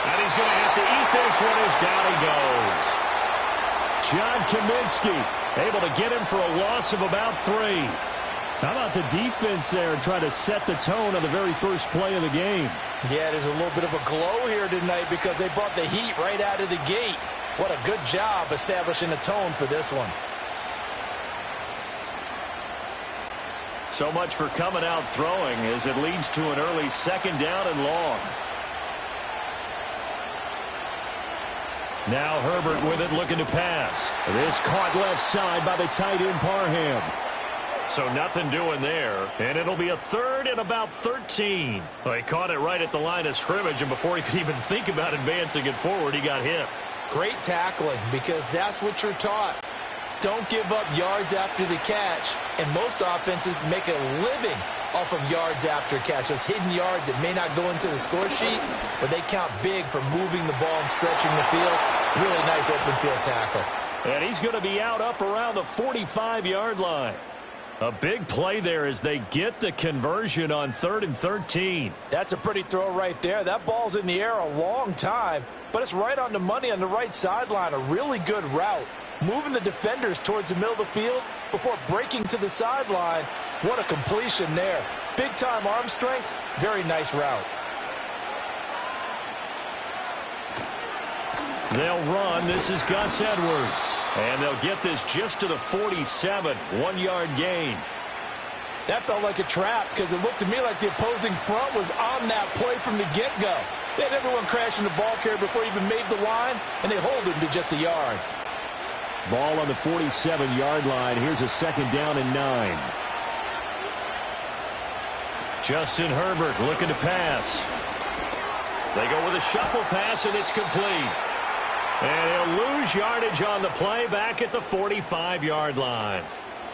And he's going to have to eat this one as down he goes. John Kaminsky able to get him for a loss of about 3. How about the defense there trying to set the tone on the very first play of the game? Yeah, there's a little bit of a glow here tonight because they brought the heat right out of the gate. What a good job establishing a tone for this one. So much for coming out throwing as it leads to an early 2nd down and long. Now Herbert with it, looking to pass. This caught left side by the tight end Parham. So nothing doing there, and it'll be a 3rd and about 13. Well, he caught it right at the line of scrimmage, and before he could even think about advancing it forward, he got hit. Great tackling, because that's what you're taught. Don't give up yards after the catch, and most offenses make a living off of yards after catch. Those hidden yards that may not go into the score sheet, but they count big for moving the ball and stretching the field. Really nice open field tackle. And he's going to be out up around the 45-yard line. A big play there as they get the conversion on 3rd and 13. That's a pretty throw right there. That ball's in the air a long time, but it's right on the money on the right sideline. A really good route. Moving the defenders towards the middle of the field before breaking to the sideline. What a completion there. Big-time arm strength. Very nice route. They'll run. This is Gus Edwards. And they'll get this just to the 47. 1-yard gain. That felt like a trap because it looked to me like the opposing front was on that play from the get-go. They had everyone crashing the ball carrier before he even made the line, and they hold him to just a yard. Ball on the 47-yard line. Here's a 2nd down and 9. Justin Herbert looking to pass. They go with a shuffle pass, and it's complete. And he'll lose yardage on the play back at the 45-yard line.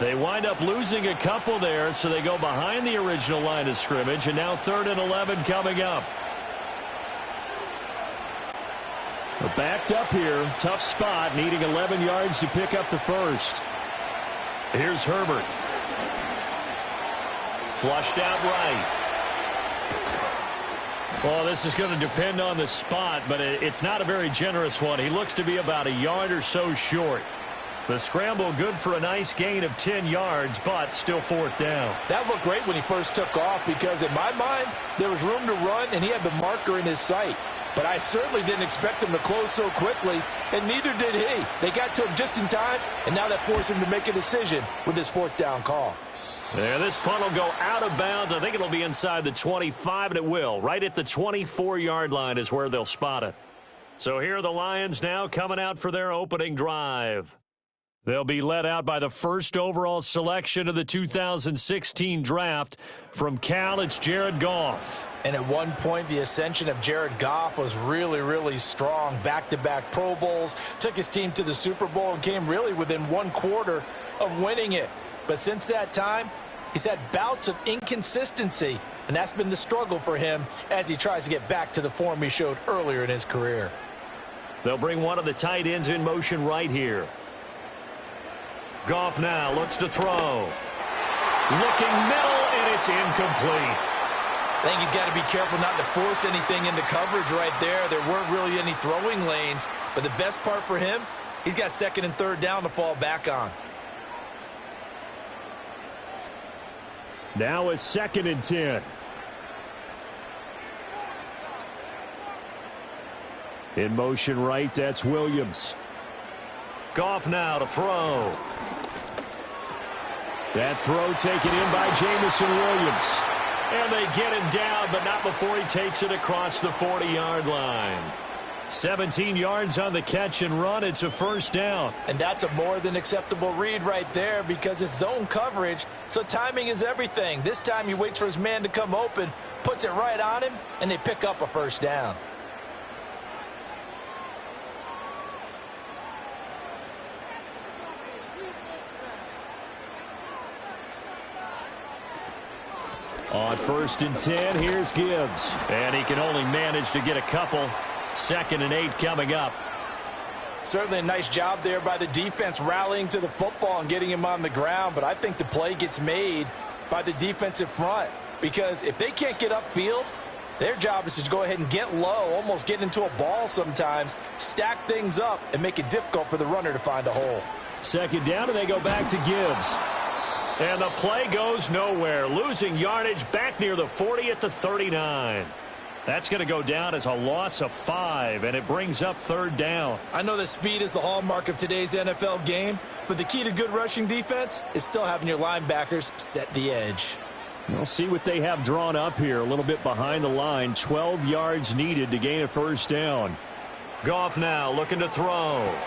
They wind up losing a couple there, so they go behind the original line of scrimmage, and now 3rd and 11 coming up. They're backed up here. Tough spot, needing 11 yards to pick up the first. Here's Herbert. Flushed out right. Well, this is going to depend on the spot, but it's not a very generous one. He looks to be about a yard or so short. The scramble good for a nice gain of 10 yards, but still 4th down. That looked great when he first took off because, in my mind, there was room to run, and he had the marker in his sight. But I certainly didn't expect him to close so quickly, and neither did he. They got to him just in time, and now that forced him to make a decision with his 4th down call. Yeah, this punt will go out of bounds. I think it'll be inside the 25, and it will. Right at the 24-yard line is where they'll spot it. So here are the Lions now coming out for their opening drive. They'll be led out by the first overall selection of the 2016 draft. From Cal, it's Jared Goff. And at one point, the ascension of Jared Goff was really, really strong. Back-to-back Pro Bowls, took his team to the Super Bowl, and came really within 1/4 of winning it. But since that time, he's had bouts of inconsistency, and that's been the struggle for him as he tries to get back to the form he showed earlier in his career. They'll bring one of the tight ends in motion right here. Goff now looks to throw. Looking middle, and it's incomplete. I think he's got to be careful not to force anything into coverage right there. There weren't really any throwing lanes, but the best part for him, he's got 2nd and 3rd down to fall back on. Now a 2nd and 10. In motion right, that's Williams. Goff now to throw. That throw taken in by Jamison Williams. And they get him down, but not before he takes it across the 40-yard line. 17 yards on the catch and run. It's a 1st down. And that's a more than acceptable read right there because it's zone coverage, so timing is everything. This time he waits for his man to come open, puts it right on him, and they pick up a 1st down. On 1st and 10, here's Gibbs. And he can only manage to get a couple. 2nd and 8 coming up. Certainly a nice job there by the defense rallying to the football and getting him on the ground, but I think the play gets made by the defensive front because if they can't get upfield, Their job is to go ahead and get low, almost get into a ball sometimes, stack things up, and make it difficult for the runner to find a hole. Second down, and they go back to Gibbs. And the play goes nowhere, losing yardage back near the 40 at the 39. That's going to go down as a loss of 5, and it brings up third down. I know that speed is the hallmark of today's NFL game, but the key to good rushing defense is still having your linebackers set the edge. We'll see what they have drawn up here. A little bit behind the line. 12 yards needed to gain a first down. Goff now looking to throw.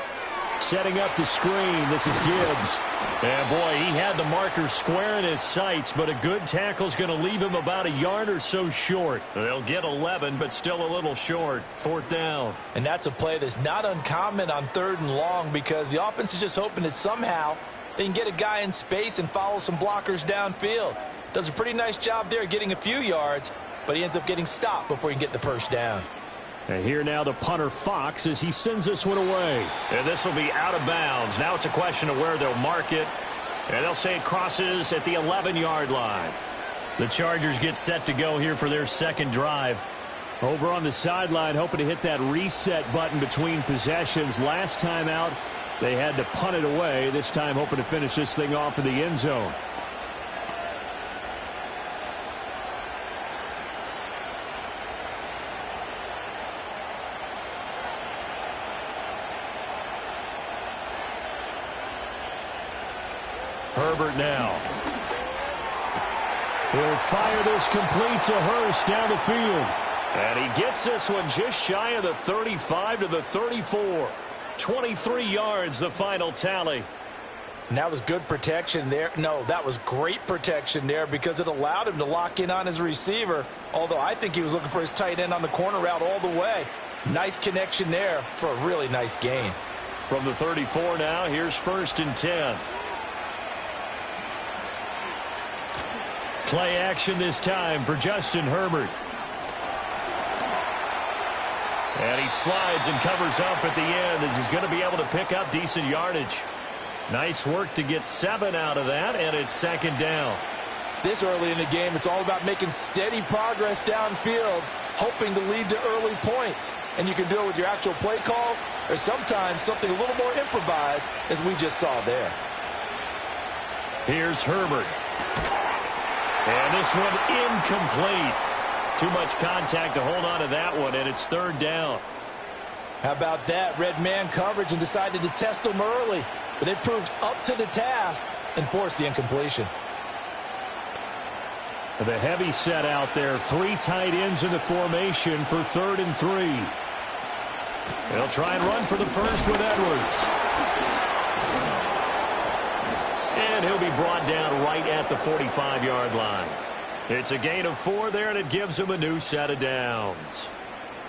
Setting up the screen. This is Gibbs. And, boy, he had the marker square in his sights, but a good tackle is going to leave him about a yard or so short. They'll get 11, but still a little short. Fourth down. And that's a play that's not uncommon on 3rd and long because the offense is just hoping that somehow they can get a guy in space and follow some blockers downfield. Does a pretty nice job there getting a few yards, but he ends up getting stopped before he can get the first down. And here now the punter Fox as he sends this one away. And this will be out of bounds. Now it's a question of where they'll mark it. And they'll say it crosses at the 11-yard line. The Chargers get set to go here for their second drive. Over on the sideline, hoping to hit that reset button between possessions. Last time out, they had to punt it away. This time hoping to finish this thing off in the end zone. Herbert now. He'll fire this complete to Hurst down the field. And he gets this one just shy of the 35 to the 34. 23 yards, the final tally. And that was good protection there. No, that was great protection there because it allowed him to lock in on his receiver, although I think he was looking for his tight end on the corner route all the way. Nice connection there for a really nice gain. From the 34 now, here's 1st and 10. Play action this time for Justin Herbert. And he slides and covers up at the end as he's going to be able to pick up decent yardage. Nice work to get 7 out of that, and it's second down. This early in the game, it's all about making steady progress downfield, hoping to lead to early points. And you can do it with your actual play calls or sometimes something a little more improvised, as we just saw there. Here's Herbert. And this one incomplete. Too much contact to hold on to that one, and it's third down. How about that? Red man coverage and decided to test them early. But it proved up to the task and forced the incompletion. The heavy set out there. 3 tight ends in the formation for 3rd and 3. They'll try and run for the first with Edwards. And he'll be brought down right at the 45-yard line. It's a gain of 4 there, and it gives him a new set of downs.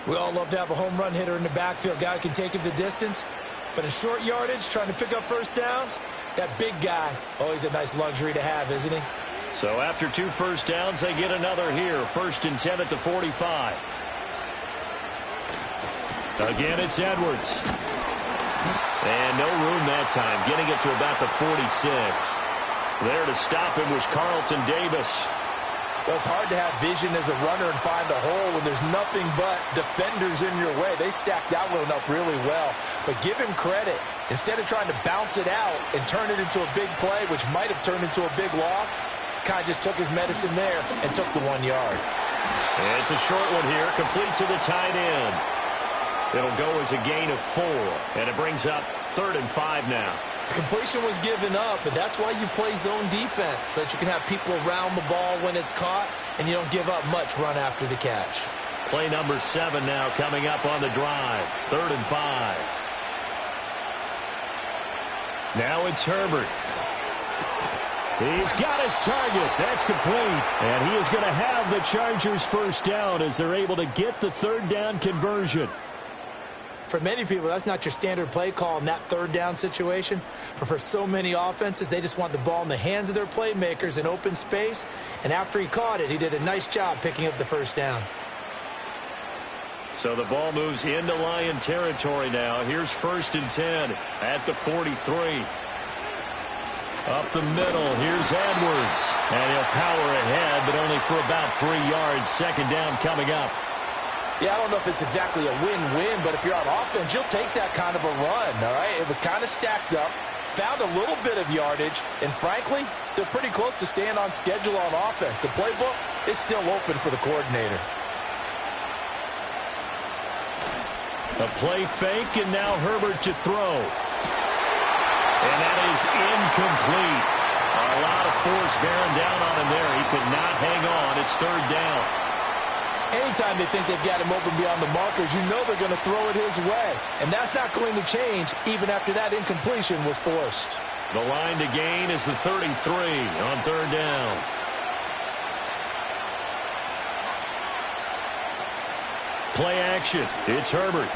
We all love to have a home run hitter in the backfield. Guy who can take it the distance. But in short yardage, trying to pick up first downs, that big guy, always a nice luxury to have, isn't he? So after 2 first downs, they get another here. 1st and 10 at the 45. Again, it's Edwards. And no room that time, getting it to about the 46. There to stop him was Carlton Davis. Well, it's hard to have vision as a runner and find a hole when there's nothing but defenders in your way. They stacked that one up really well. But give him credit. Instead of trying to bounce it out and turn it into a big play, which might have turned into a big loss, kind of just took his medicine there and took the 1 yard. And it's a short one here, complete to the tight end. It'll go as a gain of 4, and it brings up 3rd and 5 now. Completion was given up, but that's why you play zone defense, so that you can have people around the ball when it's caught, and you don't give up much run after the catch. Play number 7 now coming up on the drive. 3rd and 5. Now it's Herbert. He's got his target. That's complete. And he is going to have the Chargers first down as they're able to get the 3rd down conversion. For many people, that's not your standard play call in that 3rd down situation. For so many offenses, they just want the ball in the hands of their playmakers in open space. And after he caught it, he did a nice job picking up the first down. So the ball moves into Lion territory now. Here's 1st and 10 at the 43. Up the middle, here's Edwards. And he'll power ahead, but only for about 3 yards. Second down coming up. Yeah, I don't know if it's exactly a win-win, but if you're on offense, you'll take that kind of a run, all right? It was kind of stacked up, found a little bit of yardage, and frankly, they're pretty close to staying on schedule on offense. The playbook is still open for the coordinator. A play fake, and now Herbert to throw. And that is incomplete. A lot of force bearing down on him there. He could not hang on. It's third down. Anytime they think they've got him open beyond the markers, you know they're going to throw it his way. And that's not going to change even after that incompletion was forced. The line to gain is the 33 on third down. Play action. It's Herbert.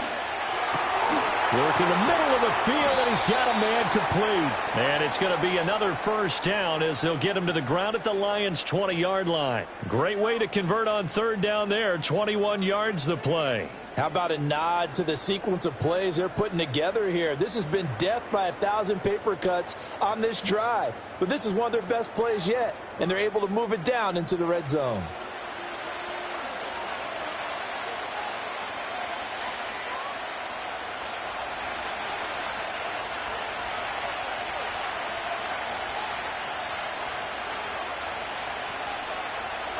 Work in the middle of the field, and he's got a man complete. And it's going to be another first down as they'll get him to the ground at the Lions' 20-yard line. Great way to convert on third down there. 21 yards the play. How about a nod to the sequence of plays they're putting together here? This has been death by 1,000 paper cuts on this drive. But this is one of their best plays yet, and they're able to move it down into the red zone.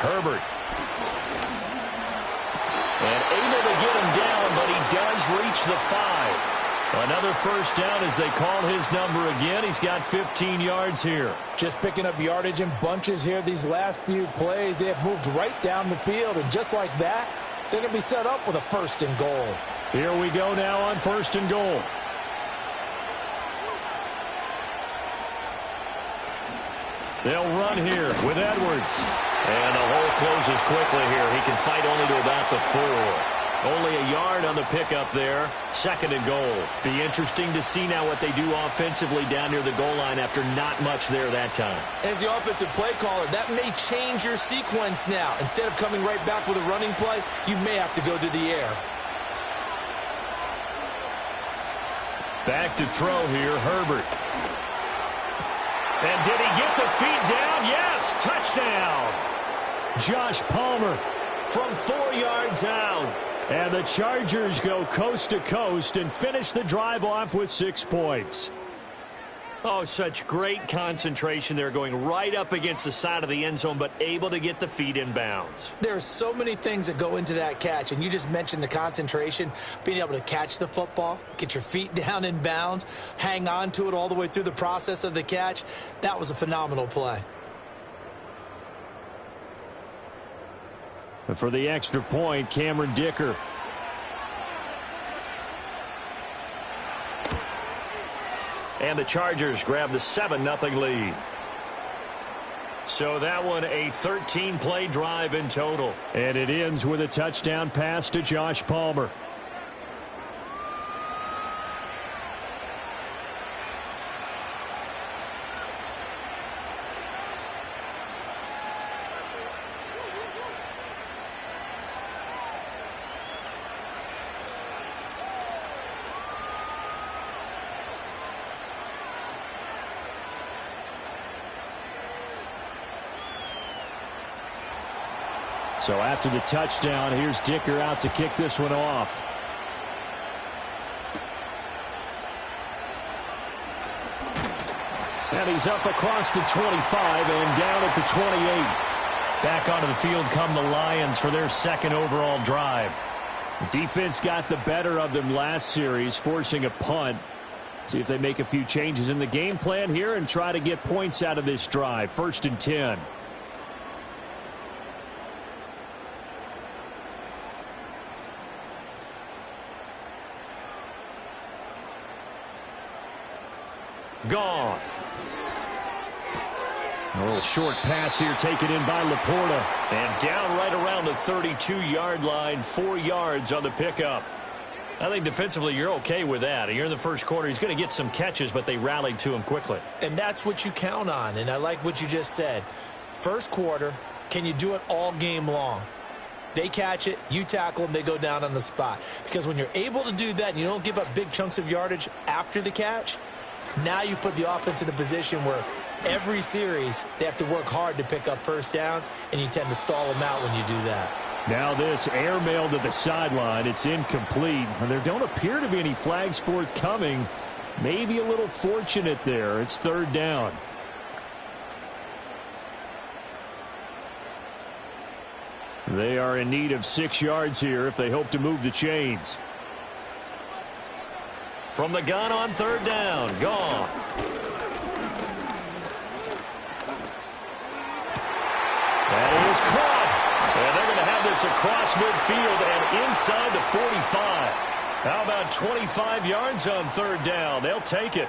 Herbert. And able to get him down, but he does reach the 5. Another first down as they call his number again. He's got 15 yards here. Just picking up yardage in bunches here these last few plays. They have moved right down the field, and just like that, they're going to be set up with a first and goal. Here we go now on first and goal. They'll run here with Edwards. And the hole closes quickly here. He can fight only to about the 4. Only a yard on the pickup there. Second and goal. Be interesting to see now what they do offensively down near the goal line after not much there that time. As the offensive play caller, that may change your sequence now. Instead of coming right back with a running play, you may have to go to the air. Back to throw here, Herbert. And did he get the feet down? Yes, touchdown. Josh Palmer from 4 yards out. And the Chargers go coast to coast and finish the drive off with 6 points. Oh, such great concentration there, going right up against the side of the end zone, but able to get the feet in bounds. There are so many things that go into that catch, and you just mentioned the concentration, being able to catch the football, get your feet down in bounds, hang on to it all the way through the process of the catch. That was a phenomenal play. And for the extra point, Cameron Dicker. And the Chargers grab the 7-0 lead. So that one a 13-play drive in total. And it ends with a touchdown pass to Josh Palmer. So after the touchdown, here's Dicker out to kick this one off. And he's up across the 25 and down at the 28. Back onto the field come the Lions for their second overall drive. Defense got the better of them last series, forcing a punt. See if they make a few changes in the game plan here and try to get points out of this drive. 1st and 10. Goff. A little short pass here taken in by Laporta. And down right around the 32-yard line, 4 yards on the pickup. I think defensively you're okay with that. Here in the first quarter, he's going to get some catches, but they rallied to him quickly. And that's what you count on, and I like what you just said. First quarter, can you do it all game long? They catch it, you tackle them, they go down on the spot. Because when you're able to do that and you don't give up big chunks of yardage after the catch, now you put the offense in a position where Every series, they have to work hard to pick up first downs, and you tend to stall them out when you do that. Now this airmail to the sideline. It's incomplete. And there don't appear to be any flags forthcoming. Maybe a little fortunate there. It's third down. They are in need of 6 yards here if they hope to move the chains. From the gun on third down, Goff. That is caught. And they're going to have this across midfield and inside the 45. How about 25 yards on third down? They'll take it.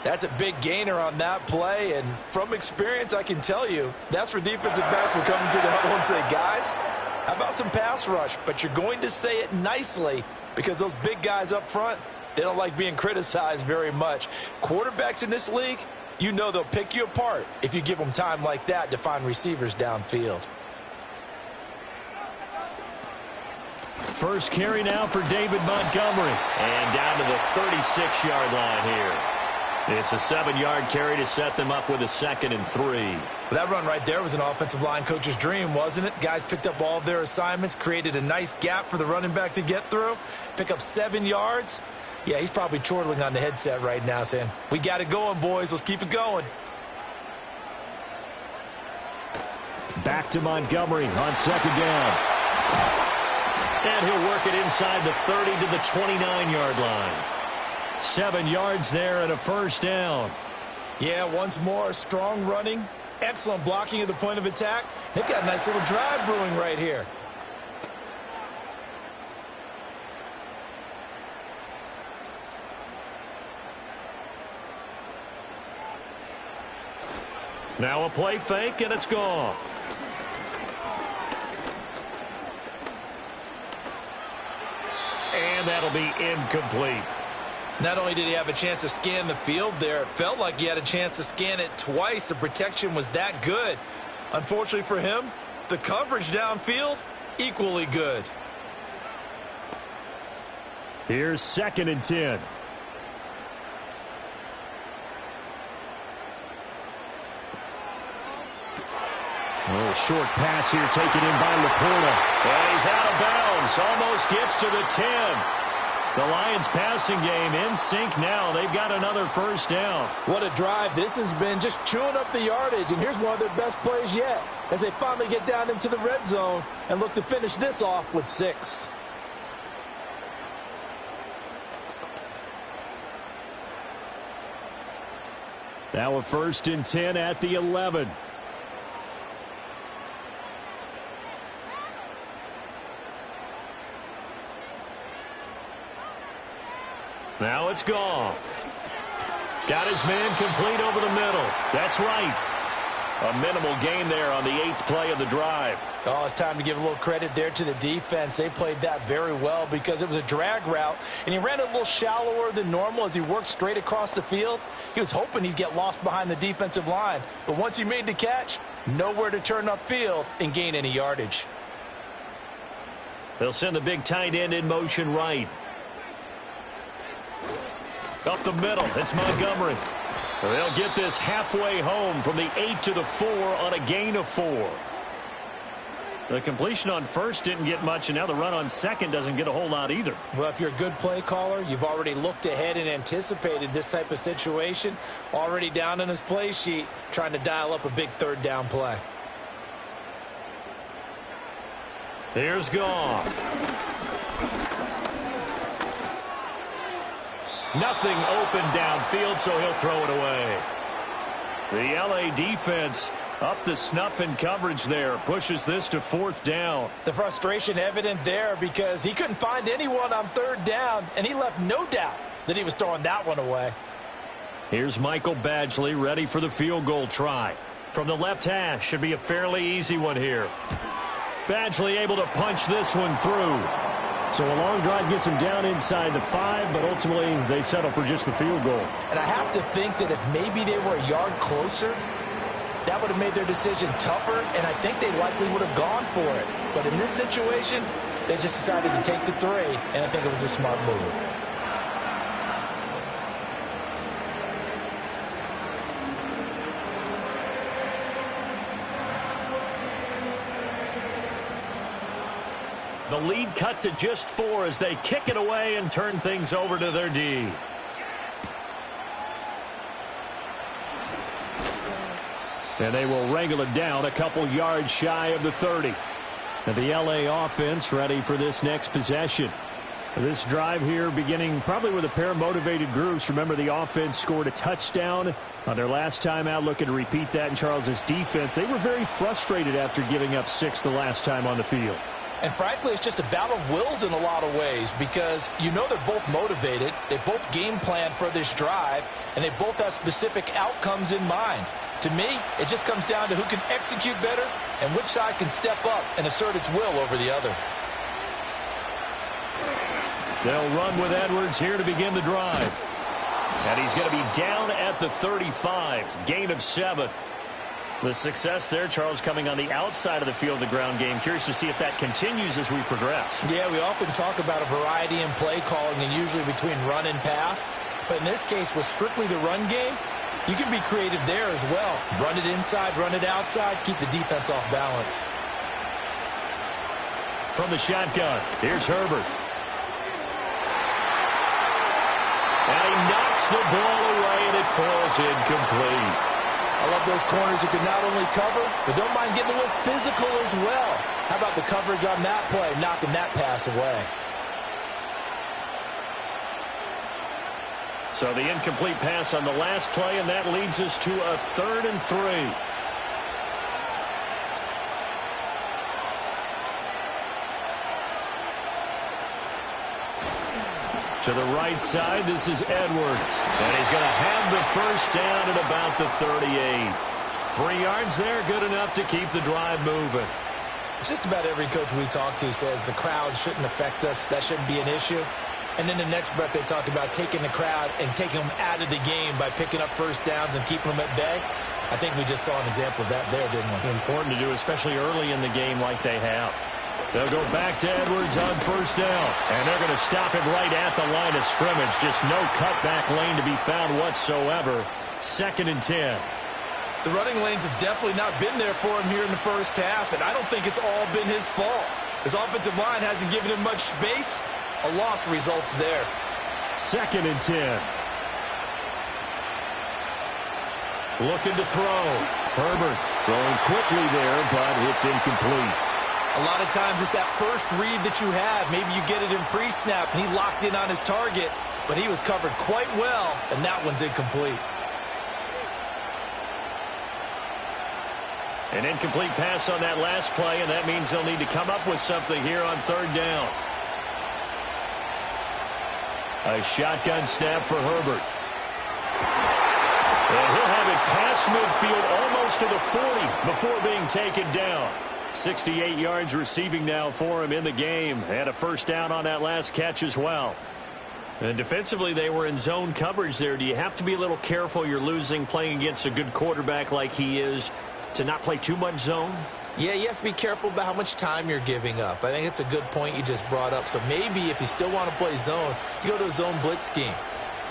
That's a big gainer on that play, and from experience, I can tell you, that's where defensive backs will come into the huddle and say, guys, how about some pass rush? But you're going to say it nicely because those big guys up front, they don't like being criticized very much. Quarterbacks in this league, you know they'll pick you apart if you give them time like that to find receivers downfield. First carry now for David Montgomery. And down to the 36-yard line here. It's a 7-yard carry to set them up with a 2nd and 3. That run right there was an offensive line coach's dream, wasn't it? Guys picked up all of their assignments, created a nice gap for the running back to get through, pick up 7 yards. Yeah, he's probably chortling on the headset right now saying, we got it going, boys. Let's keep it going. Back to Montgomery on 2nd down. And he'll work it inside the 30 to the 29-yard line. 7 yards there and a first down. Yeah, once more, strong running, excellent blocking at the point of attack. They've got a nice little drive brewing right here. Now a play fake, and it's Goff. And that'll be incomplete. Not only did he have a chance to scan the field there, it felt like he had a chance to scan it twice. The protection was that good. Unfortunately for him, the coverage downfield, equally good. Here's 2nd and 10. A little short pass here taken in by Laporta. And he's out of bounds. Almost gets to the 10. The Lions passing game in sync now. They've got another first down. What a drive this has been, just chewing up the yardage. And here's one of their best plays yet as they finally get down into the red zone and look to finish this off with 6. Now a 1st and 10 at the 11. Now it's Goff. Got his man complete over the middle. That's right. A minimal gain there on the 8th play of the drive. Oh, it's time to give a little credit there to the defense. They played that very well because it was a drag route, and he ran a little shallower than normal as he worked straight across the field. He was hoping he'd get lost behind the defensive line, but once he made the catch, nowhere to turn upfield and gain any yardage. They'll send the big tight end in motion right. Up the middle, it's Montgomery. They'll get this halfway home from the 8 to the 4 on a gain of 4. The completion on first didn't get much, and now the run on second doesn't get a whole lot either. Well, if you're a good play caller, you've already looked ahead and anticipated this type of situation. Already down on his play sheet, trying to dial up a big third down play. Here's Goff. Nothing open downfield, so he'll throw it away. The LA defense up the snuff in coverage there. Pushes this to 4th down. The frustration evident there because he couldn't find anyone on 3rd down, and he left no doubt that he was throwing that one away. Here's Michael Badgley ready for the field goal try. From the left hash, should be a fairly easy one here. Badgley able to punch this one through. So a long drive gets him down inside the 5, but ultimately they settle for just the field goal. And I have to think that if maybe they were a yard closer, that would have made their decision tougher, and I think they likely would have gone for it. But in this situation, they just decided to take the 3, and I think it was a smart move. The lead cut to just 4 as they kick it away and turn things over to their D. And they will wrangle it down a couple yards shy of the 30. And the LA offense ready for this next possession. This drive here beginning probably with a pair of motivated groups. Remember, the offense scored a touchdown on their last time out, looking to repeat that in Charles's defense. They were very frustrated after giving up 6 the last time on the field. And frankly, it's just a battle of wills in a lot of ways because you know they're both motivated. They both game plan for this drive, and they both have specific outcomes in mind. To me, it just comes down to who can execute better and which side can step up and assert its will over the other. They'll run with Edwards here to begin the drive. And he's going to be down at the 35. Gain of 7. The success there, Charles, coming on the outside of the field, the ground game. Curious to see if that continues as we progress. Yeah, we often talk about a variety in play calling and usually between run and pass. But in this case, with strictly the run game, you can be creative there as well. Run it inside, run it outside, keep the defense off balance. From the shotgun, here's Herbert. And he knocks the ball away, and it falls incomplete. I love those corners who can not only cover, but don't mind getting a little physical as well. How about the coverage on that play, knocking that pass away? So the incomplete pass on the last play, and that leads us to a 3rd and 3. To the right side, this is Edwards. And he's going to have the first down at about the 38. 3 yards there, good enough to keep the drive moving. Just about every coach we talk to says the crowd shouldn't affect us. That shouldn't be an issue. And then the next breath they talk about taking the crowd and taking them out of the game by picking up first downs and keeping them at bay. I think we just saw an example of that there, didn't we? Important to do, especially early in the game like they have. They'll go back to Edwards on first down. And they're going to stop him right at the line of scrimmage. Just no cutback lane to be found whatsoever. 2nd and 10. The running lanes have definitely not been there for him here in the first half, and I don't think it's all been his fault. His offensive line hasn't given him much space. A loss results there. 2nd and 10. Looking to throw. Herbert throwing quickly there, but it's incomplete. A lot of times it's that first read that you have. Maybe you get it in pre-snap, and he locked in on his target, but he was covered quite well, and that one's incomplete. An incomplete pass on that last play, and that means they'll need to come up with something here on 3rd down. A shotgun snap for Herbert. And he'll have it past midfield almost to the 40 before being taken down. 68 yards receiving now for him in the game. And a first down on that last catch as well. And defensively, they were in zone coverage there. Do you have to be a little careful? You're losing playing against a good quarterback like he is to not play too much zone? Yeah, you have to be careful about how much time you're giving up. I think it's a good point you just brought up. So maybe if you still want to play zone, you go to a zone blitz scheme.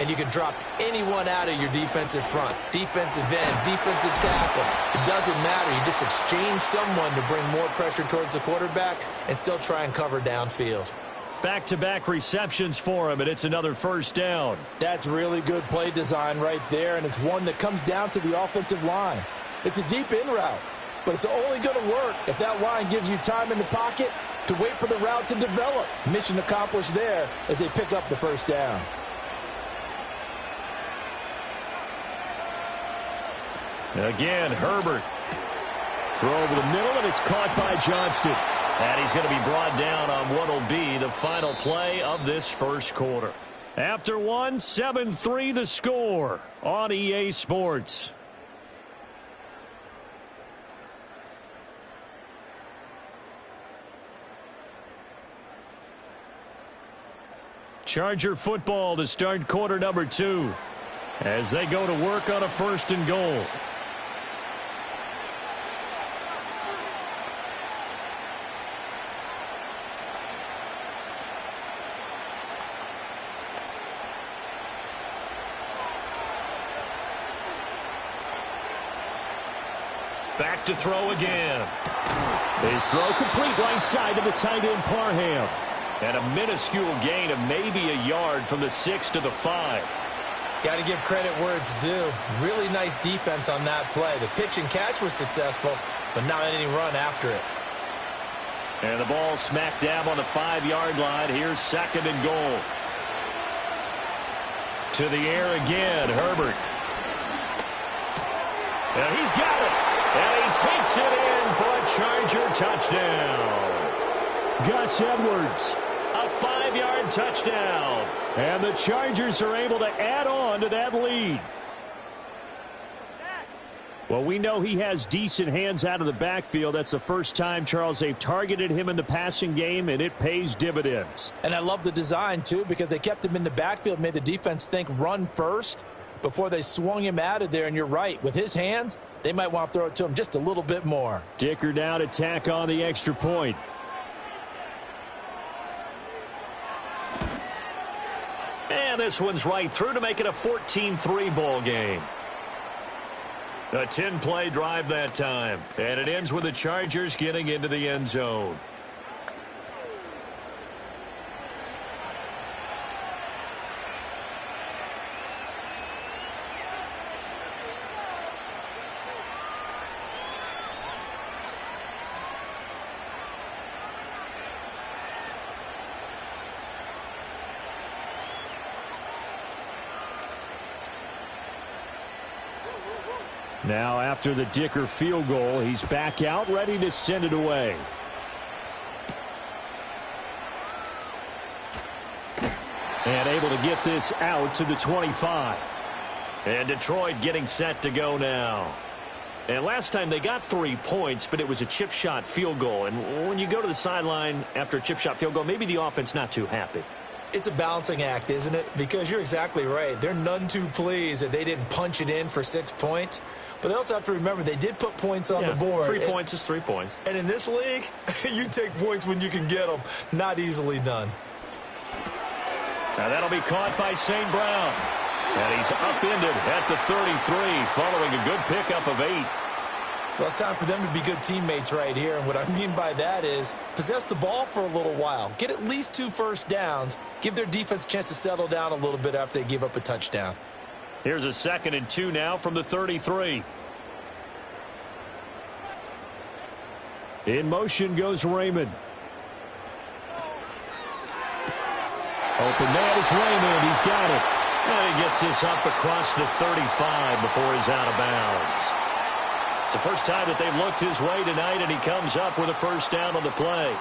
And you can drop anyone out of your defensive front. Defensive end, defensive tackle. It doesn't matter. You just exchange someone to bring more pressure towards the quarterback and still try and cover downfield. Back-to-back receptions for him, and it's another first down. That's really good play design right there, and it's one that comes down to the offensive line. It's a deep in route, but it's only going to work if that line gives you time in the pocket to wait for the route to develop. Mission accomplished there as they pick up the first down. Again, Herbert. Throw over the middle, and it's caught by Johnston. And he's going to be brought down on what will be the final play of this first quarter. After one, 7-3 the score on EA Sports. Charger football to start quarter number 2 as they go to work on a 1st and goal. Back to throw again. His throw complete right side to the tight end Parham. And a minuscule gain of maybe a yard from the 6 to the 5. Got to give credit where it's due. Really nice defense on that play. The pitch and catch was successful, but not any run after it. And the ball smack dab on the 5-yard line. Here's 2nd and goal. To the air again, Herbert. And he's got it. And he takes it in for a Charger touchdown. Gus Edwards. A 5-yard touchdown. And the Chargers are able to add on to that lead. Well, we know he has decent hands out of the backfield. That's the first time, Charles, they've targeted him in the passing game, and it pays dividends. And I love the design, too, because they kept him in the backfield, made the defense think run first before they swung him out of there. And you're right, with his hands, they might want to throw it to him just a little bit more. Dicker down to tack on the extra point. And this one's right through to make it a 14-3 ball game. A 10-play drive that time. And it ends with the Chargers getting into the end zone. Now, after the Dicker field goal, he's back out, ready to send it away. And able to get this out to the 25. And Detroit getting set to go now. And last time they got 3 points, but it was a chip shot field goal. And when you go to the sideline after a chip shot field goal, maybe the offense not too happy. It's a balancing act, isn't it? Because you're exactly right. They're none too pleased that they didn't punch it in for 6 points. But they also have to remember they did put points on the board. 3 points is 3 points. And in this league, you take points when you can get them. Not easily done. Now that'll be caught by St. Brown. And he's upended at the 33 following a good pickup of 8. Well, it's time for them to be good teammates right here. And what I mean by that is possess the ball for a little while. Get at least 2 first downs. Give their defense a chance to settle down a little bit after they give up a touchdown. Here's a 2nd and 2 now from the 33. In motion goes Raymond. Open man is Raymond. He's got it. And he gets this up across the 35 before he's out of bounds. It's the first time that they've looked his way tonight, and he comes up with a first down on the play.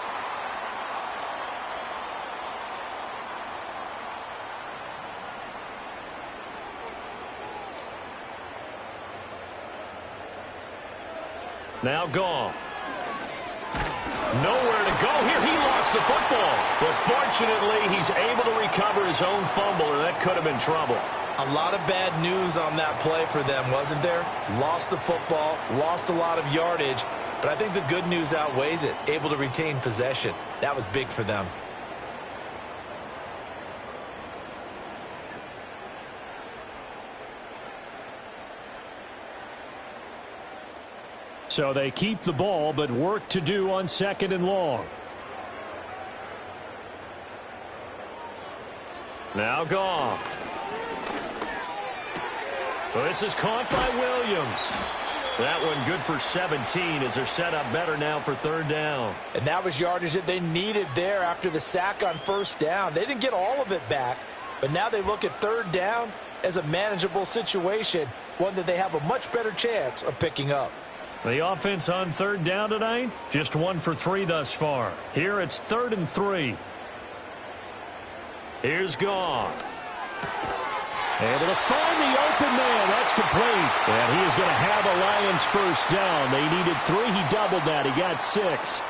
Now Goff. Nowhere to go here. He lost the football. But fortunately, he's able to recover his own fumble, or that could have been trouble. A lot of bad news on that play for them, wasn't there? Lost the football, lost a lot of yardage, but I think the good news outweighs it. Able to retain possession. That was big for them. So they keep the ball, but work to do on 2nd and long. Now Goff. Well, this is caught by Williams. That one good for 17 as they're set up better now for 3rd down. And that was yardage that they needed there after the sack on 1st down. They didn't get all of it back, but now they look at 3rd down as a manageable situation, one that they have a much better chance of picking up. The offense on 3rd down tonight, just 1 for 3 thus far. Here it's 3rd and 3. Here's Goff. Able to find the open man. That's complete. And he is going to have a Lions first down. They needed 3. He doubled that. He got 6.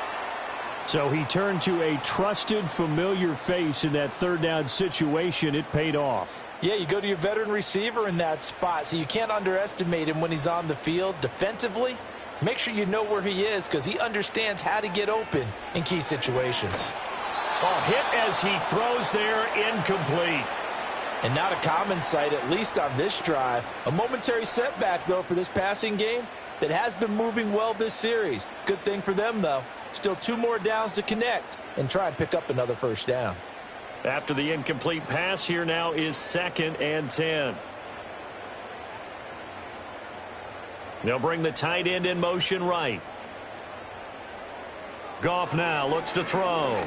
So he turned to a trusted, familiar face in that 3rd down situation. It paid off. Yeah, you go to your veteran receiver in that spot, so you can't underestimate him when he's on the field. Defensively, make sure you know where he is because he understands how to get open in key situations. Ball hit as he throws there, incomplete. And not a common sight, at least on this drive. A momentary setback, though, for this passing game. that has been moving well this series. Good thing for them, though. Still 2 more downs to connect and try and pick up another first down. After the incomplete pass, here now is 2nd and 10. They'll bring the tight end in motion right. Goff now looks to throw.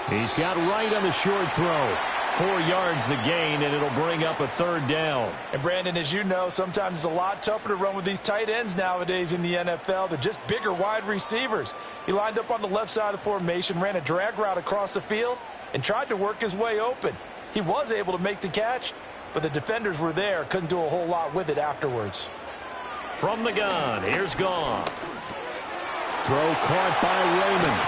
He's got right on the short throw. 4 yards the gain, and it'll bring up a 3rd down. And, Brandon, as you know, sometimes it's a lot tougher to run with these tight ends nowadays in the NFL. They're just bigger wide receivers. He lined up on the left side of the formation, ran a drag route across the field, and tried to work his way open. He was able to make the catch, but the defenders were there. Couldn't do a whole lot with it afterwards. From the gun, here's Goff. Throw caught by Raymond.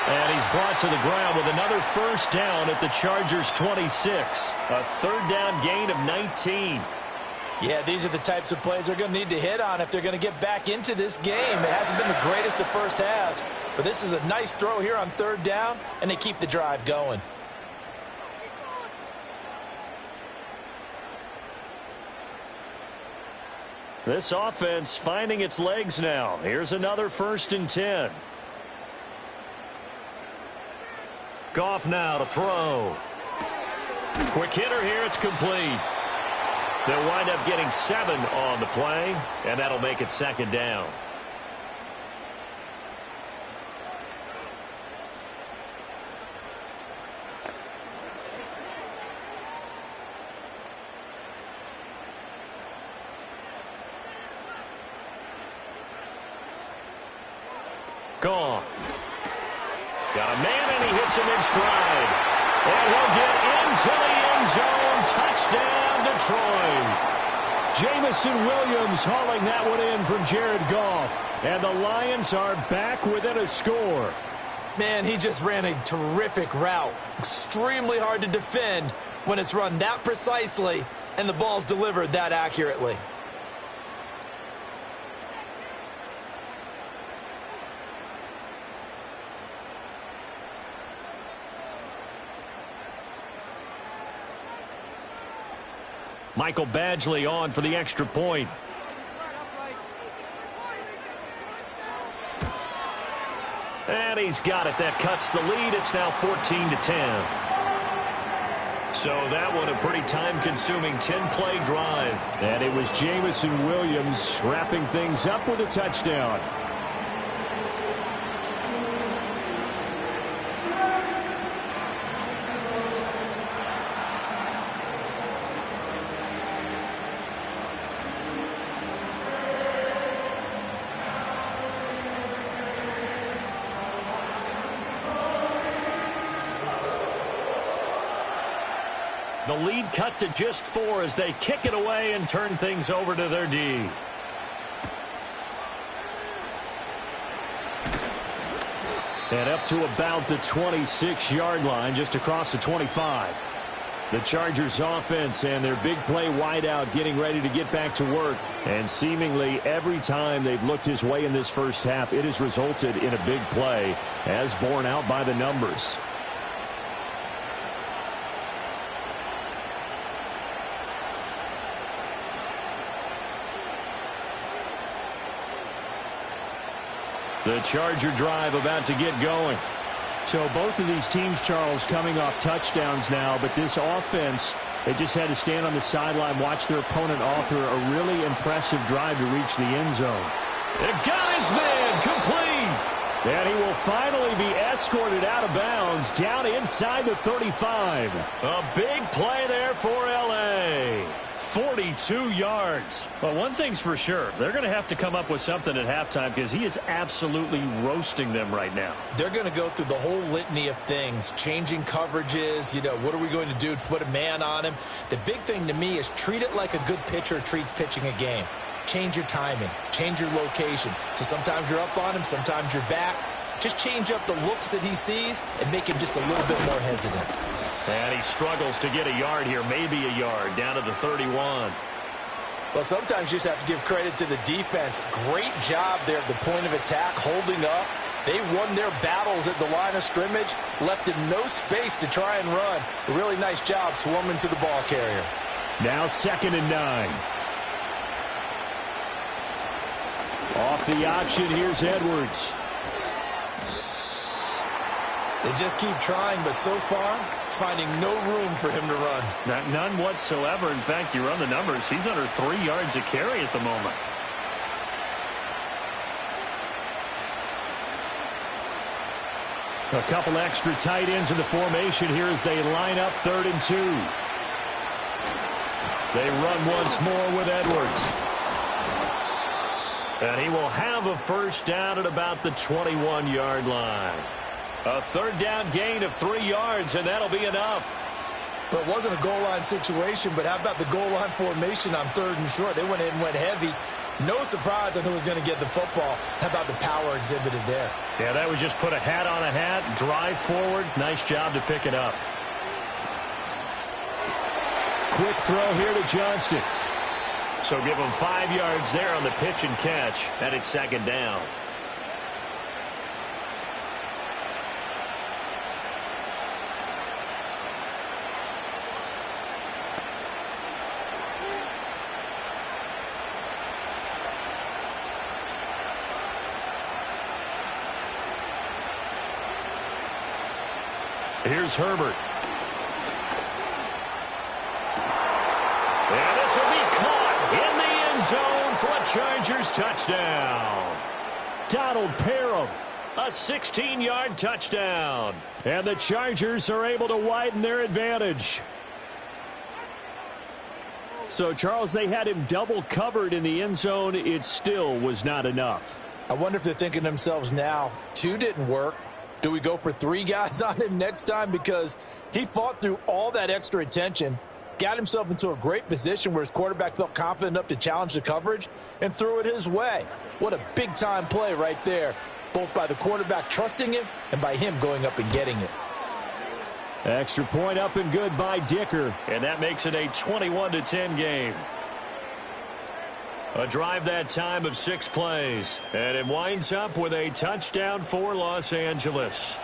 And he's brought to the ground with another first down at the Chargers' 26. A 3rd down gain of 19. Yeah, these are the types of plays they're going to need to hit on if they're going to get back into this game. It hasn't been the greatest of first halves, but this is a nice throw here on 3rd down, and they keep the drive going. This offense finding its legs now. Here's another 1st and 10. Goff now to throw. Quick hitter here. It's complete. They'll wind up getting 7 on the play, and that'll make it 2nd down. Goff. Got a man, and he hits him in stride. And he'll get into the end zone. Touchdown, Detroit. Jamison Williams hauling that one in from Jared Goff. And the Lions are back within a score. Man, he just ran a terrific route. Extremely hard to defend when it's run that precisely and the ball's delivered that accurately. Michael Badgley on for the extra point. And he's got it. That cuts the lead. It's now 14-10. So that one a pretty time-consuming 10-play drive. And it was Jamison Williams wrapping things up with a touchdown. The lead cut to just 4 as they kick it away and turn things over to their D. And up to about the 26-yard line, just across the 25. The Chargers offense and their big play wideout getting ready to get back to work. And seemingly every time they've looked his way in this first half, it has resulted in a big play, as borne out by the numbers. The Charger drive about to get going. So both of these teams, Charles, coming off touchdowns now, but this offense, they just had to stand on the sideline, watch their opponent author a really impressive drive to reach the end zone. It got his man complete. And he will finally be escorted out of bounds down inside the 35. A big play there for L.A. 42 yards. Well, one thing's for sure. They're going to have to come up with something at halftime because he is absolutely roasting them right now. They're going to go through the whole litany of things, changing coverages, what are we going to do to put a man on him? The big thing to me is treat it like a good pitcher treats pitching a game. Change your timing, change your location. So sometimes you're up on him, sometimes you're back. Just change up the looks that he sees and make him just a little bit more hesitant. And he struggles to get a yard here, maybe a yard, down to the 31. Well, sometimes you just have to give credit to the defense. Great job there at the point of attack, holding up. They won their battles at the line of scrimmage, left in no space to try and run. A really nice job swarming to the ball carrier. Now 2nd and 9. Off the option, here's Edwards. They just keep trying, but so far, finding no room for him to run. None whatsoever. In fact, you run the numbers. He's under 3 yards a carry at the moment. A couple extra tight ends in the formation here as they line up 3rd and 2. They run once more with Edwards. And he will have a first down at about the 21-yard line. A 3rd down gain of 3 yards, and that'll be enough. Well, it wasn't a goal line situation, but how about the goal line formation on 3rd and short? They went in and went heavy. No surprise on who was going to get the football. How about the power exhibited there? Yeah, that was just put a hat on a hat, drive forward. Nice job to pick it up. Quick throw here to Johnston. So give him 5 yards there on the pitch and catch, and it's 2nd down. Here's Herbert. And this will be caught in the end zone for a Chargers touchdown. Donald Parham. A 16-yard touchdown. And the Chargers are able to widen their advantage. So, Charles, they had him double covered in the end zone. It still was not enough. I wonder if they're thinking to themselves now, 2 didn't work. Do we go for 3 guys on him next time? Because he fought through all that extra attention, got himself into a great position where his quarterback felt confident enough to challenge the coverage and threw it his way. What a big-time play right there, both by the quarterback trusting him and by him going up and getting it. Extra point up and good by Dicker. And that makes it a 21-10 game. A drive that time of 6 plays. And it winds up with a touchdown for Los Angeles.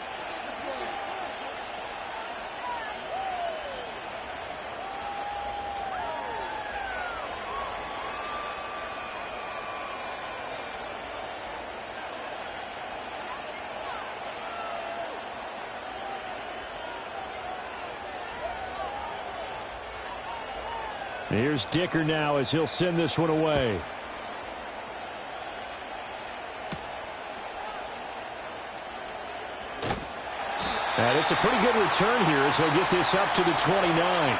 Here's Dicker now as he'll send this one away. And it's a pretty good return here as he'll get this up to the 29.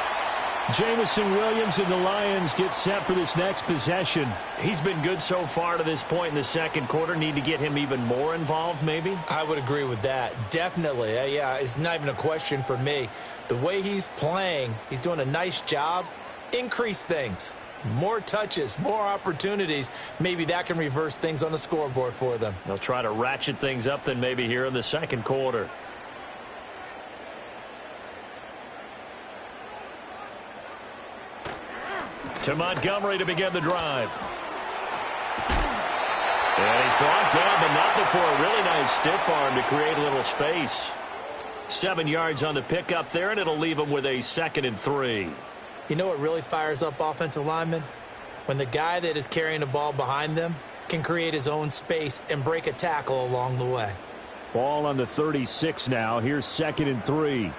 Jamison Williams and the Lions get set for this next possession. He's been good so far to this point in the 2nd quarter. Need to get him even more involved, maybe? I would agree with that. Definitely. Yeah, it's not even a question for me. The way he's playing, he's doing a nice job. Increase things. More touches, more opportunities. Maybe that can reverse things on the scoreboard for them. They'll try to ratchet things up then maybe here in the 2nd quarter. To Montgomery to begin the drive. And he's brought down, but not before a really nice stiff arm to create a little space. 7 yards on the pickup there, and it'll leave him with a 2nd and 3. You know what really fires up offensive linemen? When the guy that is carrying the ball behind them can create his own space and break a tackle along the way. Ball on the 36 now. Here's 2nd and 3.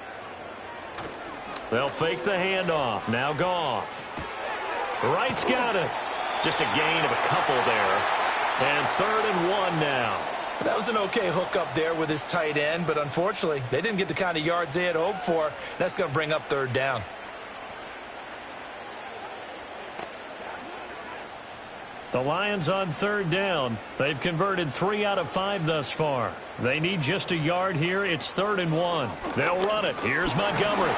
They'll fake the handoff. Now Goff. Wright's got it. Just a gain of a couple there. And 3rd and 1 now. That was an okay hookup there with his tight end, but unfortunately, they didn't get the kind of yards they had hoped for. That's going to bring up 3rd down. The Lions on 3rd down. They've converted 3 out of 5 thus far. They need just a yard here. It's 3rd and 1. They'll run it. Here's Montgomery.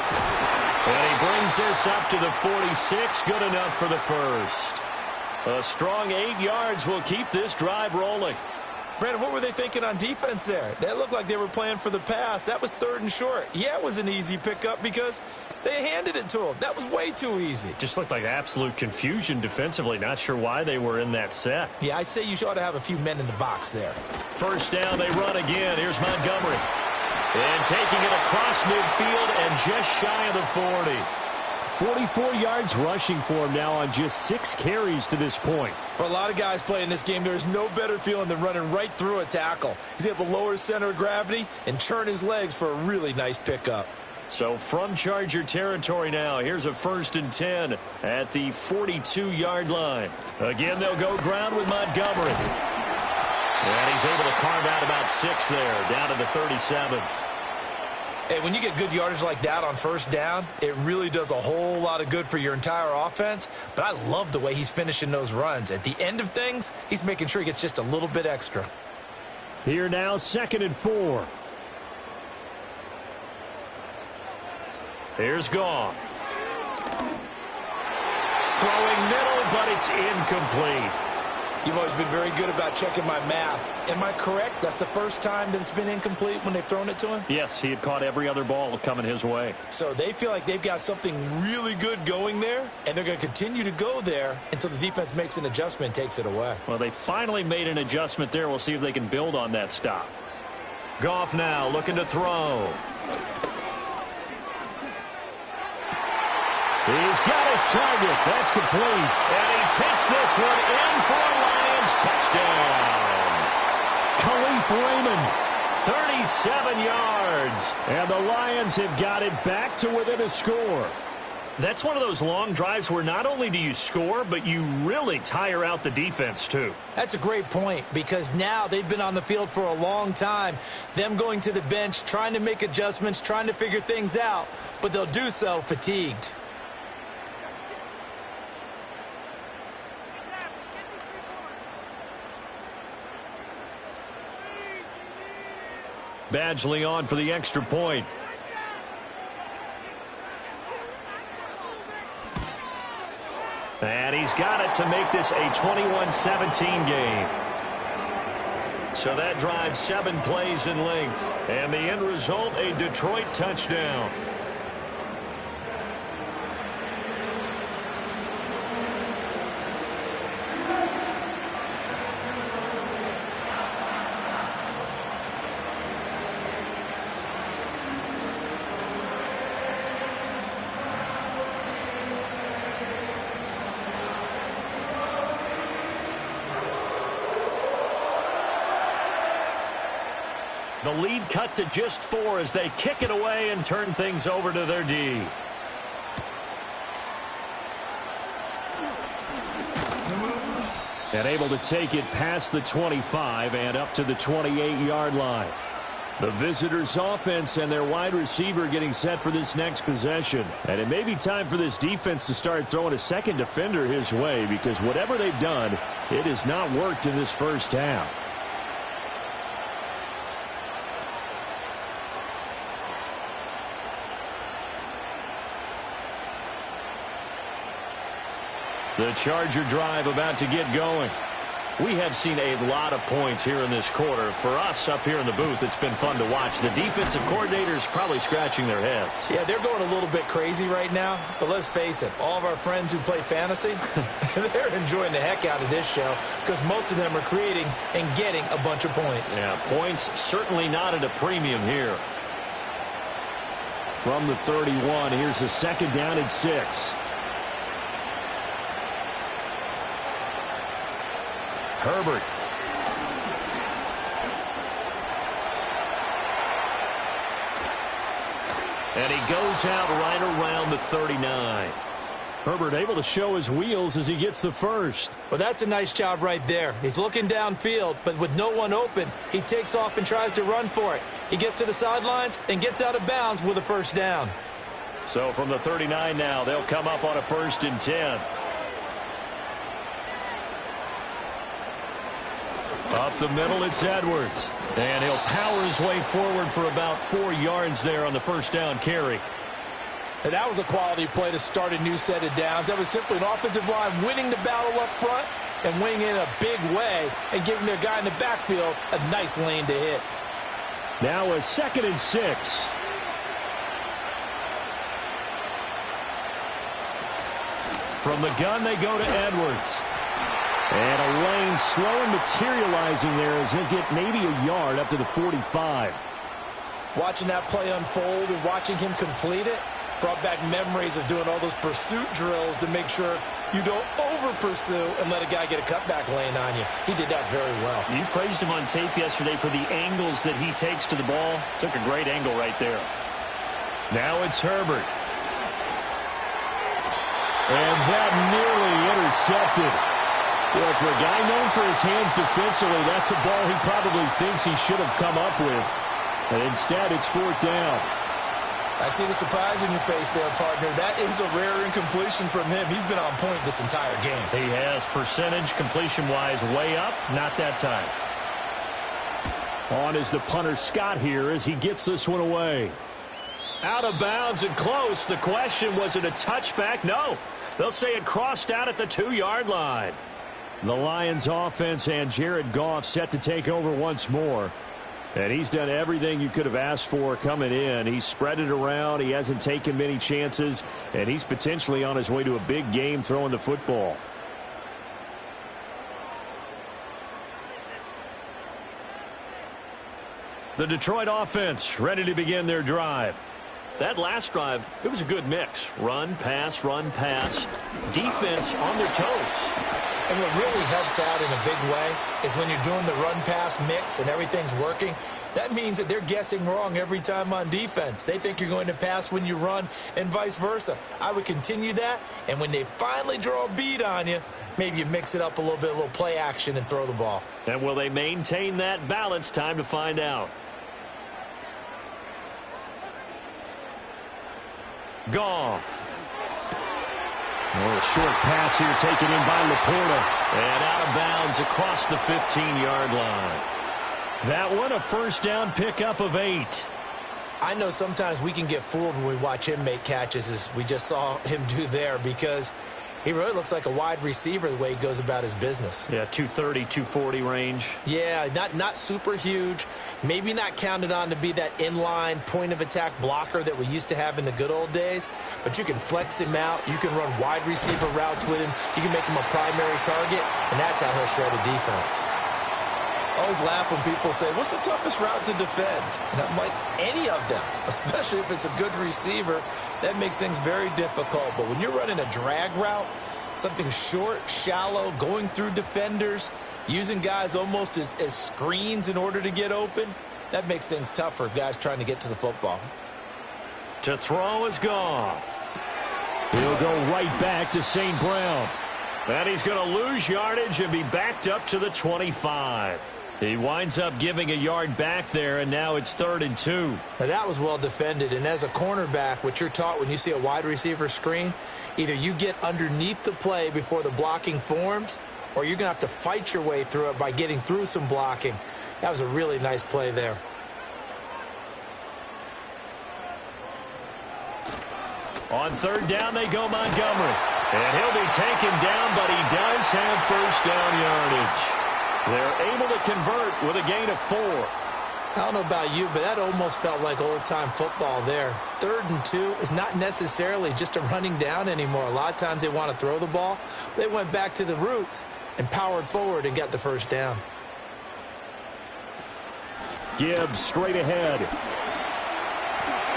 And he brings this up to the 46. Good enough for the first. A strong 8 yards will keep this drive rolling. Brandon, what were they thinking on defense there? That looked like they were playing for the pass. That was 3rd and short. Yeah, it was an easy pickup because they handed it to him. That was way too easy. Just looked like absolute confusion defensively. Not sure why they were in that set. Yeah, I'd say you ought to have a few men in the box there. First down, they run again. Here's Montgomery. And taking it across midfield and just shy of the 40. 44 yards rushing for him now on just 6 carries to this point. For a lot of guys playing this game, there's no better feeling than running right through a tackle. He's able to lower his center of gravity and churn his legs for a really nice pickup. So from Charger territory now, here's a 1st and 10 at the 42-yard line. Again, they'll go ground with Montgomery. And he's able to carve out about 6 there, down to the 37. Hey, when you get good yardage like that on 1st down, it really does a whole lot of good for your entire offense. But I love the way he's finishing those runs. At the end of things, he's making sure he gets just a little bit extra. Here now, 2nd and 4. Here's Goff. Throwing middle, but it's incomplete. You've always been very good about checking my math. Am I correct? That's the first time that it's been incomplete when they've thrown it to him? Yes, he had caught every other ball coming his way. So they feel like they've got something really good going there, and they're going to continue to go there until the defense makes an adjustment and takes it away. Well, they finally made an adjustment there. We'll see if they can build on that stop. Goff now looking to throw. He's got his target. That's complete. And he takes this one in for a Lions touchdown. Khalif Raymond. 37 yards. And the Lions have got it back to within a score. That's one of those long drives where not only do you score, but you really tire out the defense, too. That's a great point, because now they've been on the field for a long time. Them going to the bench, trying to make adjustments, trying to figure things out, but they'll do so fatigued. Badgley on for the extra point. And he's got it to make this a 21-17 game. So that drives 7 plays in length. And the end result, a Detroit touchdown. The lead cut to just 4 as they kick it away and turn things over to their D. And able to take it past the 25 and up to the 28-yard line. The visitors' offense and their wide receiver getting set for this next possession. And it may be time for this defense to start throwing a second defender his way, because whatever they've done, it has not worked in this first half. The Charger drive about to get going. We have seen a lot of points here in this quarter. For us up here in the booth, it's been fun to watch. The defensive coordinators probably scratching their heads. Yeah, they're going a little bit crazy right now. But let's face it, all of our friends who play fantasy, they're enjoying the heck out of this show, because most of them are creating and getting a bunch of points. Yeah, points certainly not at a premium here. From the 31, here's a 2nd down and 6. Herbert. And he goes out right around the 39. Herbert able to show his wheels as he gets the first. Well, that's a nice job right there. He's looking downfield, but with no one open, he takes off and tries to run for it. He gets to the sidelines and gets out of bounds with a 1st down. So from the 39 now, they'll come up on a 1st and 10. Up the middle, it's Edwards. And he'll power his way forward for about 4 yards there on the 1st down carry. And that was a quality play to start a new set of downs. That was simply an offensive line winning the battle up front and winning it in a big way and giving their guy in the backfield a nice lane to hit. Now a 2nd and 6. From the gun, they go to Edwards. And a lane slow materializing there as he'll get maybe a yard up to the 45. Watching that play unfold and watching him complete it, Brought back memories of doing all those pursuit drills to make sure you don't over-pursue and let a guy get a cutback lane on you. He did that very well. You praised him on tape yesterday for the angles that he takes to the ball. Took a great angle right there. Now it's Herbert. And that nearly intercepted. Well, for a guy known for his hands defensively, that's a ball he probably thinks he should have come up with. And instead, it's 4th down. I see the surprise in your face there, partner. That is a rare incompletion from him. He's been on point this entire game. He has percentage completion-wise way up. Not that time. On is the punter Scott here as he gets this one away. Out of bounds and close. The question, was it a touchback? No. They'll say it crossed out at the 2-yard line. The Lions offense and Jared Goff set to take over once more. And he's done everything you could have asked for coming in. He's spread it around. He hasn't taken many chances. And he's potentially on his way to a big game throwing the football. The Detroit offense ready to begin their drive. That last drive, it was a good mix. Run, pass, defense on their toes. And what really helps out in a big way is when you're doing the run-pass mix and everything's working, that means that they're guessing wrong every time on defense. They think you're going to pass when you run and vice versa. I would continue that, and when they finally draw a beat on you, maybe you mix it up a little bit, a little play action and throw the ball. And will they maintain that balance? Time to find out. Goff. A short pass here taken in by Laporta. And out of bounds across the 15-yard line. That one a first down pickup of 8. I know sometimes we can get fooled when we watch him make catches, as we just saw him do there, because he really looks like a wide receiver the way he goes about his business. Yeah, 230, 240 range. Yeah, not super huge. Maybe not counted on to be that inline point-of-attack blocker that we used to have in the good old days. But you can flex him out. You can run wide receiver routes with him. You can make him a primary target, and that's how he'll shred a defense. I always laugh when people say, what's the toughest route to defend? And I'm like, any of them, especially if it's a good receiver. That makes things very difficult. But when you're running a drag route, something short, shallow, going through defenders, using guys almost as screens in order to get open, that makes things tough for guys trying to get to the football. To throw is Goff. He'll go right back to St. Brown. And he's going to lose yardage and be backed up to the 25. He winds up giving a yard back there, and now it's 3rd and 2. Now that was well defended, and as a cornerback, what you're taught when you see a wide receiver screen, either you get underneath the play before the blocking forms, or you're going to have to fight your way through it by getting through some blocking. That was a really nice play there. On 3rd down, they go Montgomery. And he'll be taken down, but he does have first down yardage. They're able to convert with a gain of 4. I don't know about you, but that almost felt like old-time football there. 3rd and 2 is not necessarily just a running down anymore. A lot of times they want to throw the ball. They went back to the roots and powered forward and got the first down. Gibbs straight ahead.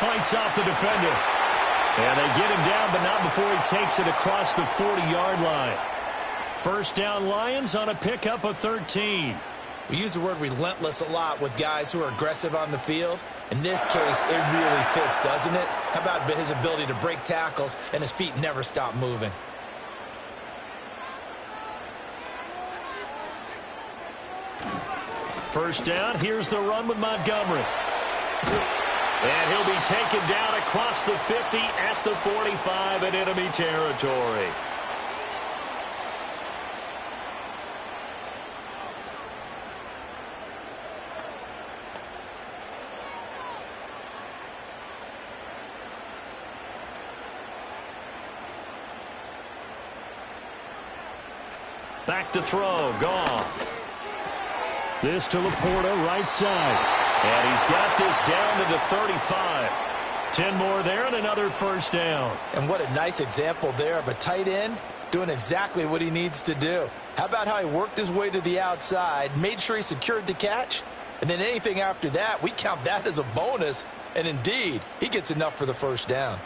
Fights off the defender. And they get him down, but not before he takes it across the 40-yard line. First down Lions on a pickup of 13. We use the word relentless a lot with guys who are aggressive on the field. In this case, it really fits, doesn't it? How about his ability to break tackles and his feet never stop moving? First down, here's the run with Montgomery. And he'll be taken down across the 50 at the 45 in enemy territory. Back to throw, Goff. This to Laporta, right side. And he's got this down to the 35. 10 more there and another first down. And what a nice example there of a tight end doing exactly what he needs to do. How about how he worked his way to the outside, made sure he secured the catch, and then anything after that, we count that as a bonus. And indeed, he gets enough for the first down.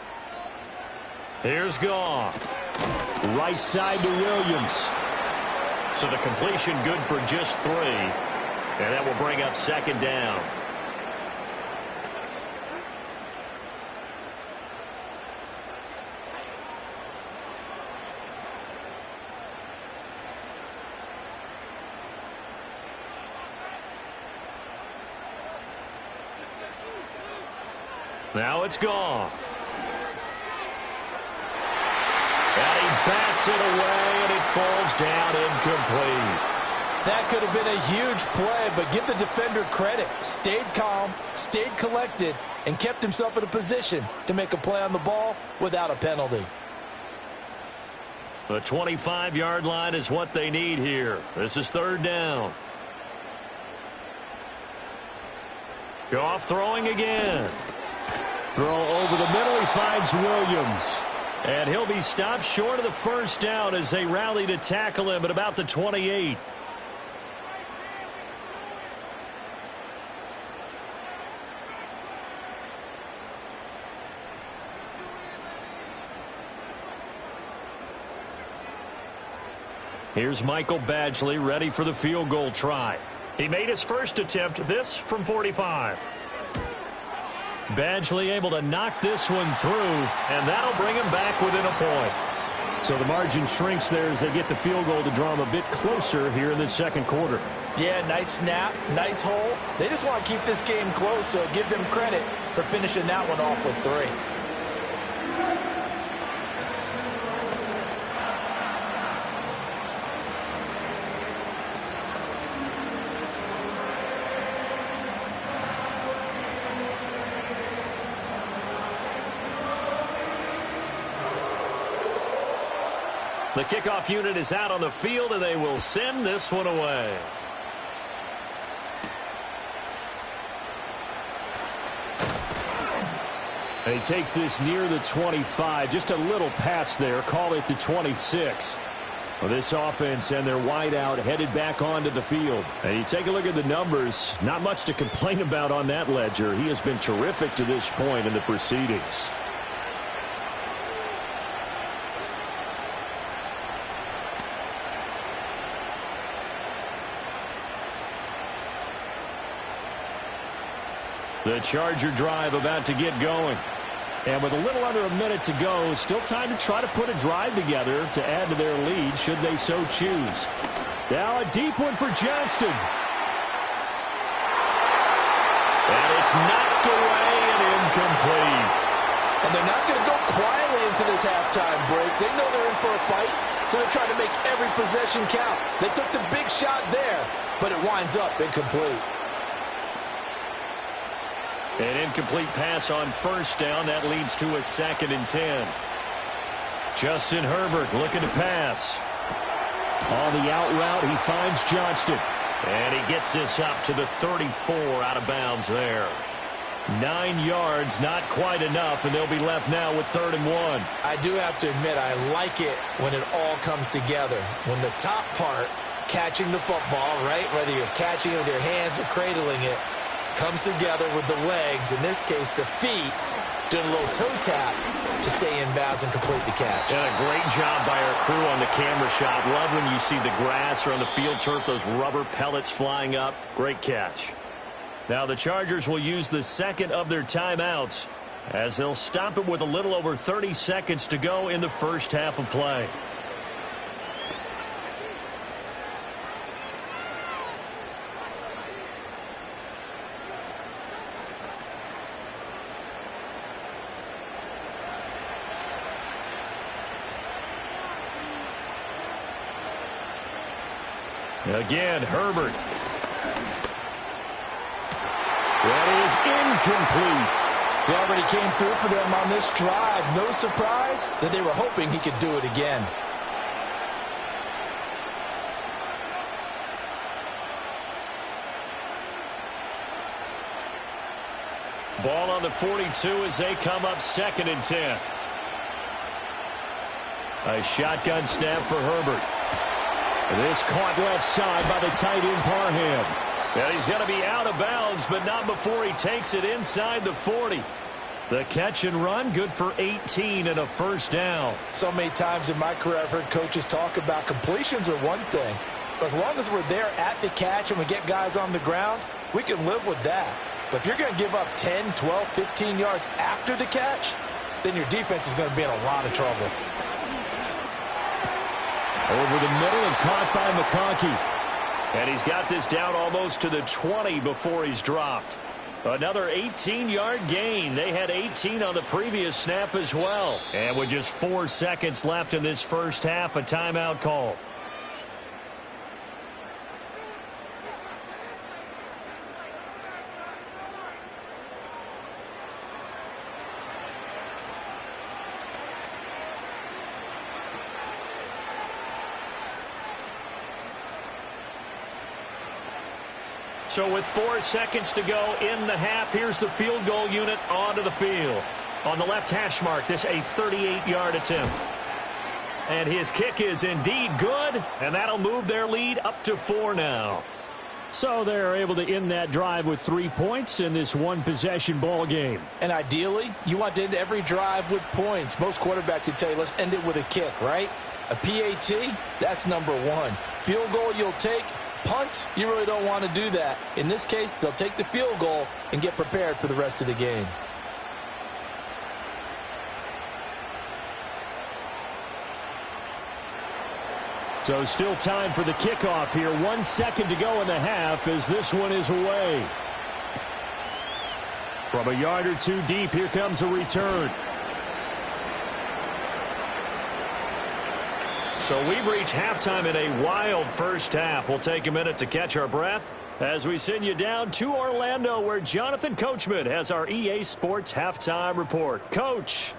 Here's Goff. Right side to Williams. So the completion good for just 3. And that will bring up second down. Now it's Goff. And he bats it away, and it falls down incomplete. That could have been a huge play, but give the defender credit. Stayed calm, stayed collected, and kept himself in a position to make a play on the ball without a penalty. The 25-yard line is what they need here. This is third down. Goff throwing again. Throw over the middle. He finds Williams. And he'll be stopped short of the first down as they rally to tackle him at about the 28. Here's Michael Badgley ready for the field goal try. He made his first attempt, this from 45. Badgley able to knock this one through, and that'll bring him back within a point. So the margin shrinks there as they get the field goal to draw them a bit closer here in the second quarter. Yeah, nice snap, nice hole. They just want to keep this game close, so give them credit for finishing that one off with 3. The kickoff unit is out on the field, and they will send this one away. And he takes this near the 25. Just a little pass there. Call it the 26. Well, this offense and their wideout headed back onto the field. And you take a look at the numbers. Not much to complain about on that ledger. He has been terrific to this point in the proceedings. The Charger drive about to get going. And with a little under a minute to go, still time to try to put a drive together to add to their lead should they so choose. Now a deep one for Johnston. And it's knocked away and incomplete. And they're not going to go quietly into this halftime break. They know they're in for a fight, so they're trying to make every possession count. They took the big shot there, but it winds up incomplete. An incomplete pass on first down. That leads to a 2nd and 10. Justin Herbert looking to pass. On the out route, he finds Johnston. And he gets this up to the 34 out of bounds there. 9 yards, not quite enough, and they'll be left now with 3rd and 1. I do have to admit, I like it when it all comes together. When the top part, catching the football, right, whether you're catching it with your hands or cradling it, comes together with the legs, in this case the feet, doing a little toe tap to stay in bounds and complete the catch. And a great job by our crew on the camera shot. Love when you see the grass or on the field turf, those rubber pellets flying up. Great catch. Now the Chargers will use the second of their timeouts as they'll stop it with a little over 30 seconds to go in the first half of play. Again, Herbert. That is incomplete. He already came through for them on this drive. No surprise that they were hoping he could do it again. Ball on the 42 as they come up 2nd and 10. A shotgun snap for Herbert. This caught left side by the tight end Parham. And he's going to be out of bounds, but not before he takes it inside the 40. The catch and run, good for 18 and a first down. So many times in my career I've heard coaches talk about completions are one thing. But as long as we're there at the catch and we get guys on the ground, we can live with that. But if you're going to give up 10, 12, 15 yards after the catch, then your defense is going to be in a lot of trouble. Over the middle and caught by McConkey. And he's got this down almost to the 20 before he's dropped. Another 18-yard gain. They had 18 on the previous snap as well. And with just 4 seconds left in this first half, a timeout call. So with 4 seconds to go in the half, here's the field goal unit onto the field. On the left hash mark, this a 38-yard attempt. And his kick is indeed good, and that'll move their lead up to 4 now. So they're able to end that drive with 3 points in this one-possession ball game. And ideally, you want to end every drive with points. Most quarterbacks would tell you, let's end it with a kick, right? A PAT, that's number 1. Field goal you'll take. Punts, you really don't want to do that. In this case, they'll take the field goal and get prepared for the rest of the game. So still time for the kickoff here. 1 second to go in the half as this one is away. From a yard or two deep, here comes a return. So we've reached halftime in a wild first half. We'll take a minute to catch our breath as we send you down to Orlando, where Jonathan Coachman has our EA Sports halftime report. Coach.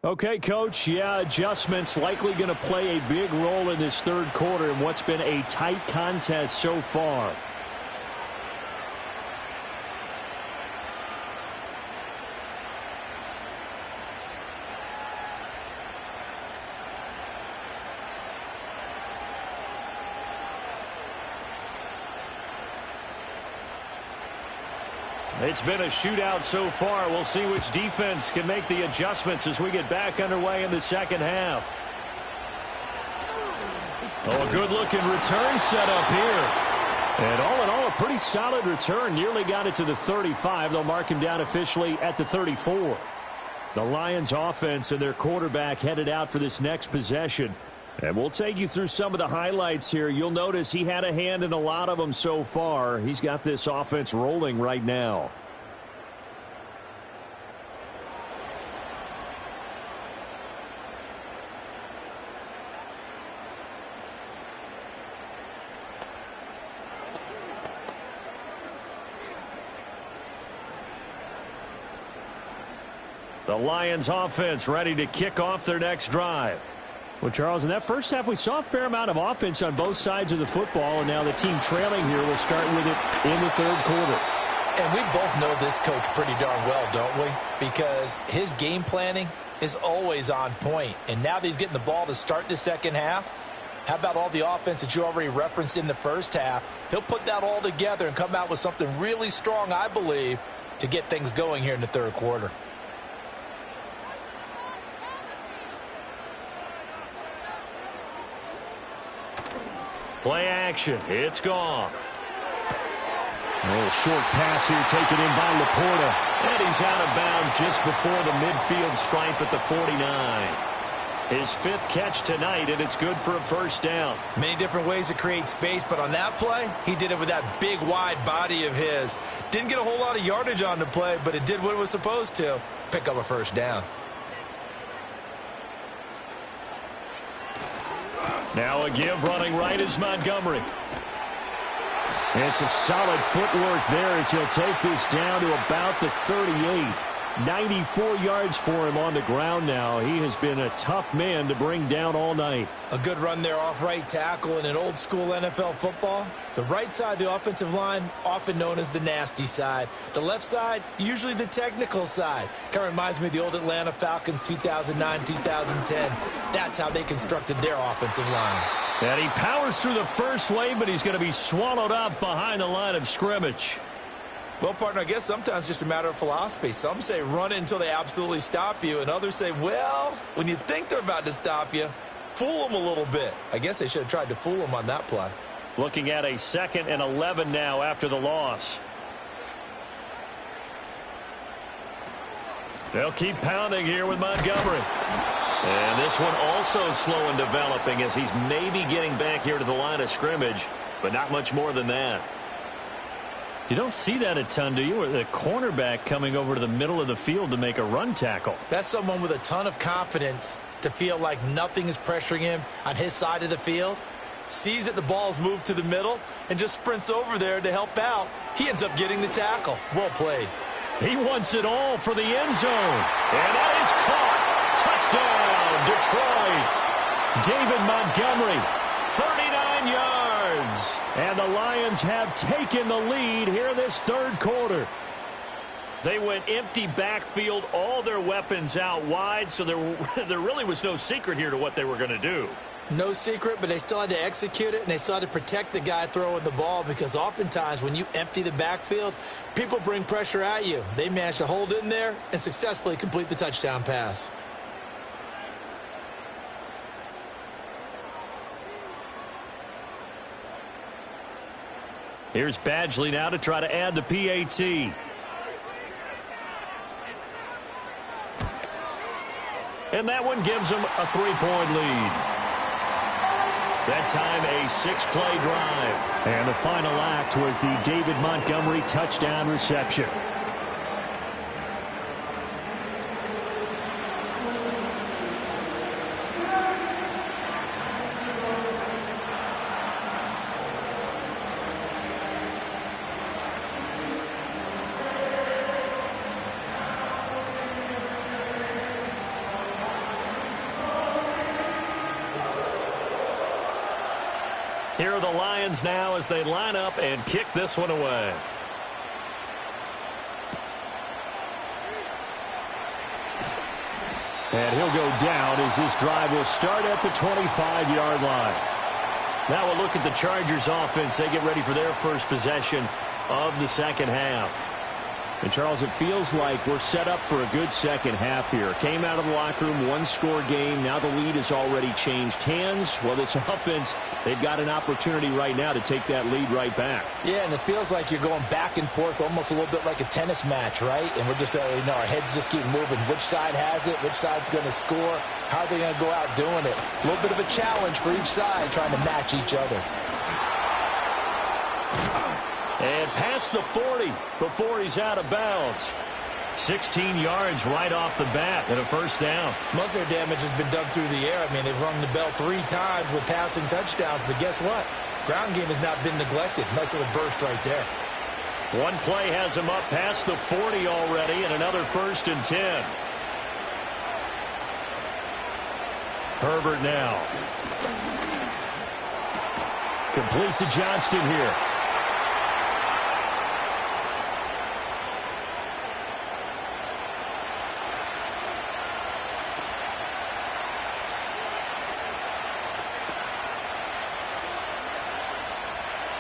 Okay, Coach, yeah, adjustments likely going to play a big role in this third quarter in what's been a tight contest so far. It's been a shootout so far. We'll see which defense can make the adjustments as we get back underway in the second half. Oh, a good-looking return set up here. And all in all, a pretty solid return. Nearly got it to the 35. They'll mark him down officially at the 34. The Lions offense and their quarterback headed out for this next possession. And we'll take you through some of the highlights here. You'll notice he had a hand in a lot of them so far. He's got this offense rolling right now. The Lions offense ready to kick off their next drive. Well, Charles, in that first half, we saw a fair amount of offense on both sides of the football, and now the team trailing here will start with it in the third quarter. And we both know this coach pretty darn well, don't we? Because his game planning is always on point. And now that he's getting the ball to start the second half, how about all the offense that you already referenced in the first half? He'll put that all together and come out with something really strong, I believe, to get things going here in the third quarter. Play action. It's Goff. A little short pass here taken in by Laporta. And he's out of bounds just before the midfield stripe at the 49. His 5th catch tonight, and it's good for a first down. Many different ways to create space, but on that play, he did it with that big, wide body of his. Didn't get a whole lot of yardage on the play, but it did what it was supposed to. Pick up a first down. Now a give running right is Montgomery. And some solid footwork there as he'll take this down to about the 38. 94 yards for him on the ground now. He has been a tough man to bring down all night. A good run there off right tackle in an old school NFL football. The right side of the offensive line, often known as the nasty side. The left side, usually the technical side. Kind of reminds me of the old Atlanta Falcons 2009-2010. That's how they constructed their offensive line. And he powers through the first wave, but he's going to be swallowed up behind the line of scrimmage. Well, partner, I guess sometimes it's just a matter of philosophy. Some say run it until they absolutely stop you, and others say, well, when you think they're about to stop you, fool them a little bit. I guess they should have tried to fool them on that play. Looking at a 2nd and 11 now after the loss. They'll keep pounding here with Montgomery. And this one also slow in developing as he's maybe getting back here to the line of scrimmage, but not much more than that. You don't see that a ton, do you? The cornerback coming over to the middle of the field to make a run tackle. That's someone with a ton of confidence to feel like nothing is pressuring him on his side of the field. Sees that the ball's moved to the middle and just sprints over there to help out. He ends up getting the tackle. Well played. He wants it all for the end zone. And that is caught. Touchdown, Detroit. David Montgomery, 39 yards. And the Lions have taken the lead here this third quarter. They went empty backfield, all their weapons out wide, so there really was no secret here to what they were going to do. No secret, but they still had to execute it, and they still had to protect the guy throwing the ball because oftentimes when you empty the backfield, people bring pressure at you. They managed to hold in there and successfully complete the touchdown pass. Here's Badgley now to try to add the PAT. And that one gives them a 3-point lead. That time a 6-play drive. And the final act was the David Montgomery touchdown reception. Here are the Lions now as they line up and kick this one away. And he'll go down as this drive will start at the 25-yard line. Now we'll look at the Chargers offense. They get ready for their first possession of the second half. And, Charles, it feels like we're set up for a good second half here. Came out of the locker room, one-score game. Now the lead has already changed hands. Well, this offense, they've got an opportunity right now to take that lead right back. Yeah, and it feels like you're going back and forth almost a little bit like a tennis match, right? And we're just, our heads just keep moving. Which side has it? Which side's going to score? How are they going to go out doing it? A little bit of a challenge for each side trying to match each other. And past the 40 before he's out of bounds. 16 yards right off the bat and a first down. Most of their damage has been done through the air. I mean, they've rung the bell 3 times with passing touchdowns, but guess what? Ground game has not been neglected. Nice little burst right there. One play has him up past the 40 already and another 1st and 10. Herbert now. Complete to Johnston here.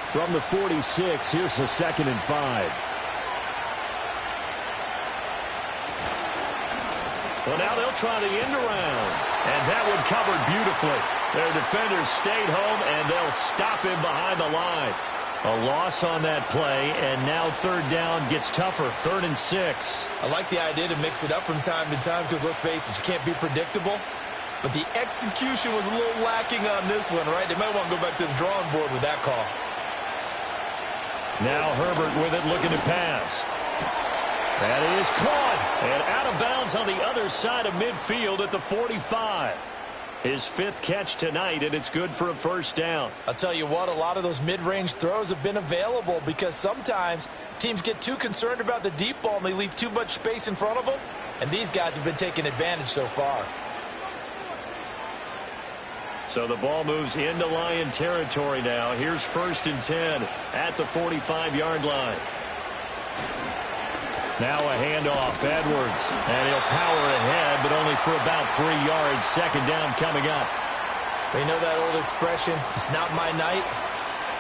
From the 46, here's a 2nd and 5. Well, now they'll try the end around. And that one covered beautifully. Their defenders stayed home, and they'll stop him behind the line. A loss on that play, and now 3rd down gets tougher. 3rd and 6. I like the idea to mix it up from time to time because, let's face it, you can't be predictable. But the execution was a little lacking on this one, right? They might want to go back to the drawing board with that call. Now Herbert with it, looking to pass. That is caught. And out of bounds on the other side of midfield at the 45. His 5th catch tonight, and it's good for a first down. I'll tell you what, a lot of those mid-range throws have been available because sometimes teams get too concerned about the deep ball and they leave too much space in front of them, and these guys have been taking advantage so far. So the ball moves into Lion territory now. Here's 1st and 10 at the 45-yard line. Now a handoff, Edwards, and he'll power ahead, but only for about 3 yards. 2nd down coming up. You know that old expression, it's not my night?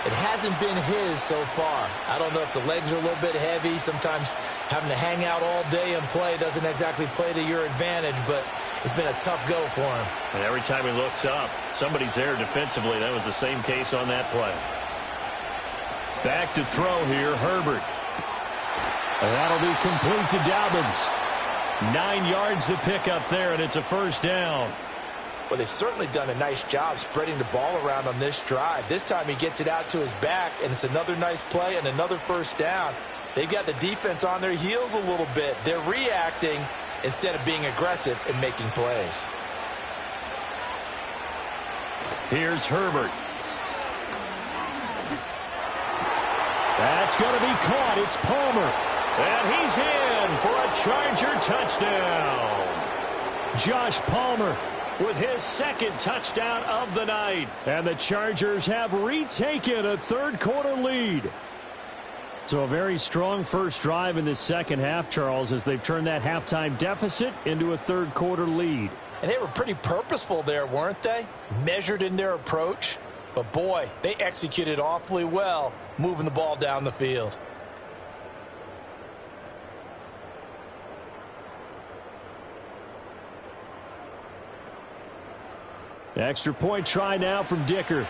It hasn't been his so far. I don't know if the legs are a little bit heavy. Sometimes having to hang out all day and play doesn't exactly play to your advantage, but it's been a tough go for him. And every time he looks up, somebody's there defensively. That was the same case on that play. Back to throw here, Herbert. That'll be complete to Dobbins. 9 yards to pick up there, and it's a first down. Well, they've certainly done a nice job spreading the ball around on this drive. This time he gets it out to his back, and it's another nice play and another first down. They've got the defense on their heels a little bit. They're reacting instead of being aggressive and making plays. Here's Herbert. That's going to be caught. It's Palmer. And he's in for a Charger touchdown. Josh Palmer with his 2nd touchdown of the night. And the Chargers have retaken a 3rd-quarter lead. So a very strong first drive in the second half, Charles, as they've turned that halftime deficit into a 3rd-quarter lead. And they were pretty purposeful there, weren't they? Measured in their approach. But, boy, they executed awfully well moving the ball down the field. Extra point try now from Dicker.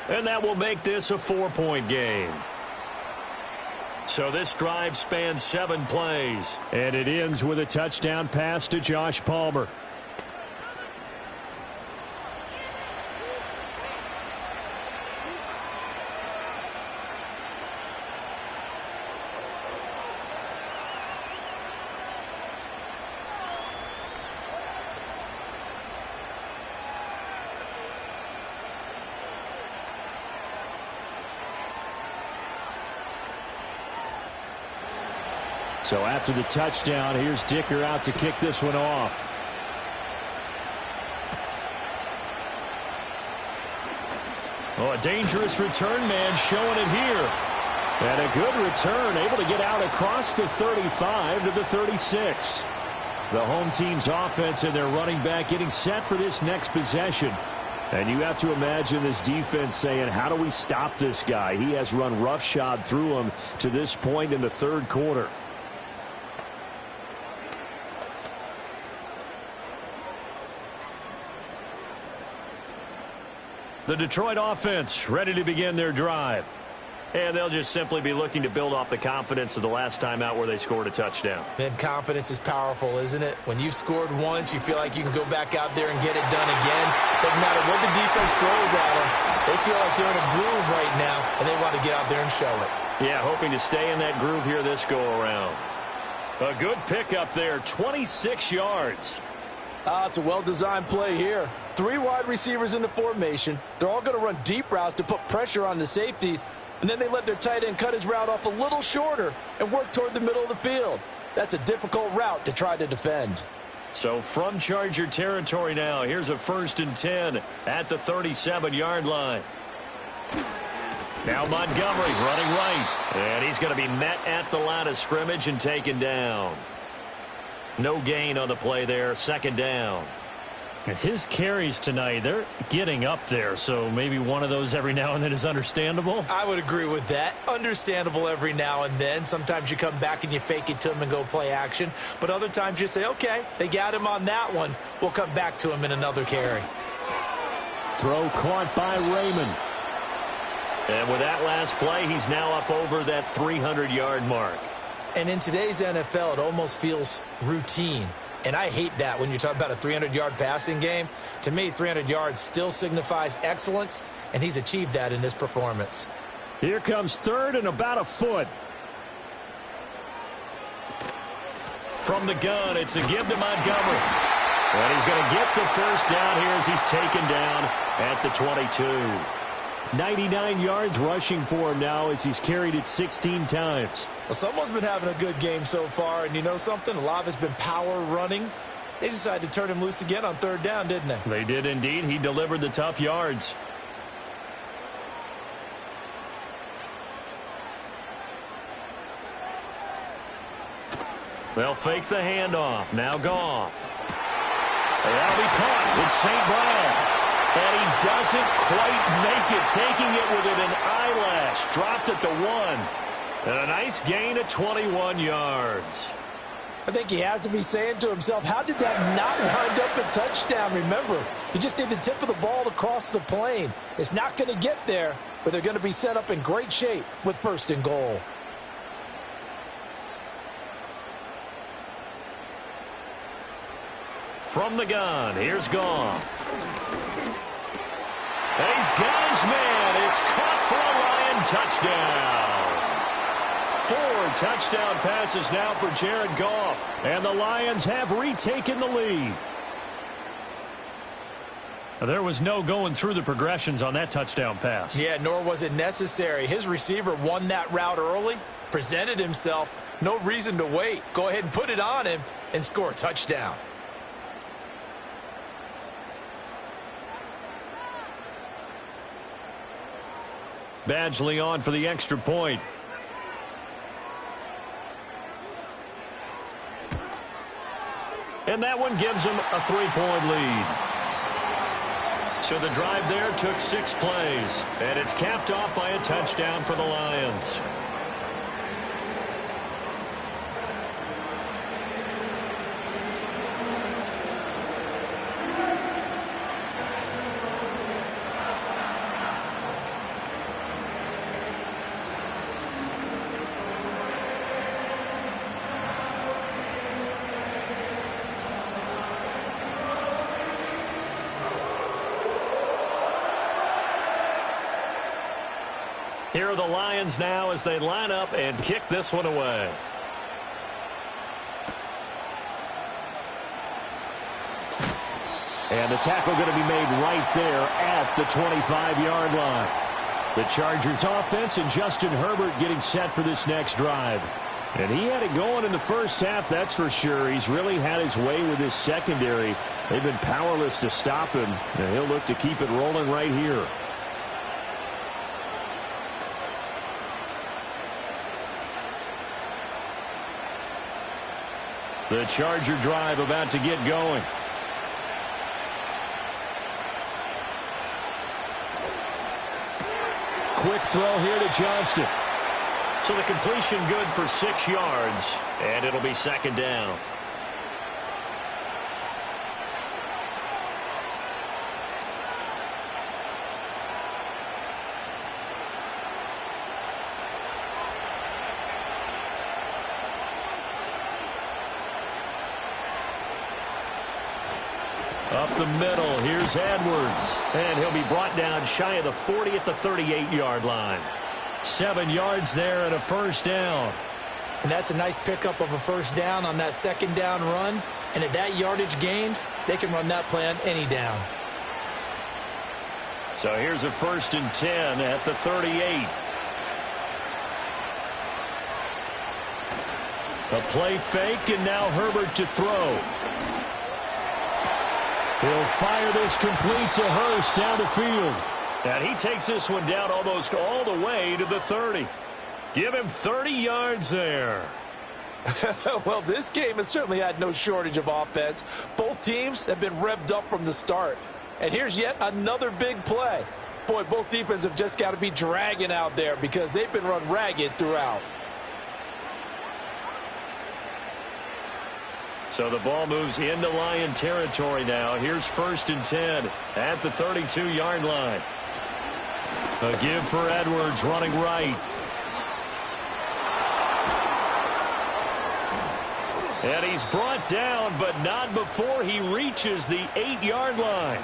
And that will make this a 4-point game. So this drive spans 7 plays. And it ends with a touchdown pass to Josh Palmer. So after the touchdown, here's Dicker out to kick this one off. Oh, a dangerous return man showing it here. And a good return, able to get out across the 35 to the 36. The home team's offense and their running back getting set for this next possession. And you have to imagine this defense saying, how do we stop this guy? He has run roughshod through him to this point in the 3rd quarter. The Detroit offense ready to begin their drive. And they'll just simply be looking to build off the confidence of the last time out where they scored a touchdown. And confidence is powerful, isn't it? When you've scored once, you feel like you can go back out there and get it done again. Doesn't matter what the defense throws at them. They feel like they're in a groove right now, and they want to get out there and show it. Yeah, hoping to stay in that groove here this go-around. A good pickup there, 26 yards. It's a well-designed play here. 3 wide receivers in the formation. They're all going to run deep routes to put pressure on the safeties, and then they let their tight end cut his route off a little shorter and work toward the middle of the field. That's a difficult route to try to defend. So from Charger territory now, here's a 1st and 10 at the 37-yard line. Now Montgomery running right, and he's going to be met at the line of scrimmage and taken down. No gain on the play there, 2nd down. His carries tonight, they're getting up there, so maybe one of those every now and then is understandable. I would agree with that. Understandable every now and then. Sometimes you come back and you fake it to him and go play action. But other times you say, okay, they got him on that one. We'll come back to him in another carry. Throw caught by Raymond. And with that last play, he's now up over that 300-yard mark. And in today's NFL, it almost feels routine. And I hate that when you talk about a 300-yard passing game. To me, 300 yards still signifies excellence, and he's achieved that in this performance. Here comes 3rd and about a foot. From the gun, it's a give to Montgomery. And he's going to get the first down here as he's taken down at the 22. 99 yards rushing for him now as he's carried it 16 times. Well, someone's been having a good game so far, and you know something? A lot of it's been power running. They decided to turn him loose again on third down, didn't they? They did indeed. He delivered the tough yards. They'll fake the handoff. Now Goff. That'll be caught. It's St. Brown. And he doesn't quite make it, taking it within an eyelash. Dropped at the 1. And a nice gain of 21 yards. I think he has to be saying to himself, how did that not wind up a touchdown? Remember, you just need the tip of the ball to cross the plane. It's not going to get there, but they're going to be set up in great shape with 1st and goal. From the gun, here's Goff. And he's got his man. It's caught for a Lion touchdown. 4 touchdown passes now for Jared Goff. And the Lions have retaken the lead. There was no going through the progressions on that touchdown pass. Yeah, nor was it necessary. His receiver won that route early, presented himself. No reason to wait. Go ahead and put it on him and score a touchdown. Badgley on for the extra point. And that one gives them a 3-point lead. So the drive there took 6 plays. And it's capped off by a touchdown for the Lions. Here are the Lions now as they line up and kick this one away. And the tackle going to be made right there at the 25-yard line. The Chargers offense and Justin Herbert getting set for this next drive. And he had it going in the first half, that's for sure. He's really had his way with his secondary. They've been powerless to stop him, and he'll look to keep it rolling right here. The Charger drive about to get going. Quick throw here to Johnston. So the completion good for 6 yards, and it'll be 2nd down. Up the middle, here's Edwards. And he'll be brought down shy of the 40 at the 38-yard line. 7 yards there and a 1st down. And that's a nice pickup of a 1st down on that 2nd down run. And at that yardage gained, they can run that play on any down. So here's a 1st and 10 at the 38. A play fake, and now Herbert to throw. He'll fire this complete to Hurst down the field. And he takes this one down almost all the way to the 30. Give him 30 yards there. Well, this game has certainly had no shortage of offense. Both teams have been revved up from the start. And here's yet another big play. Boy, both defenses have just got to be dragging out there because they've been run ragged throughout. So the ball moves into Lion territory now. Here's 1st and 10 at the 32-yard line. A give for Edwards running right. And he's brought down, but not before he reaches the 8-yard line.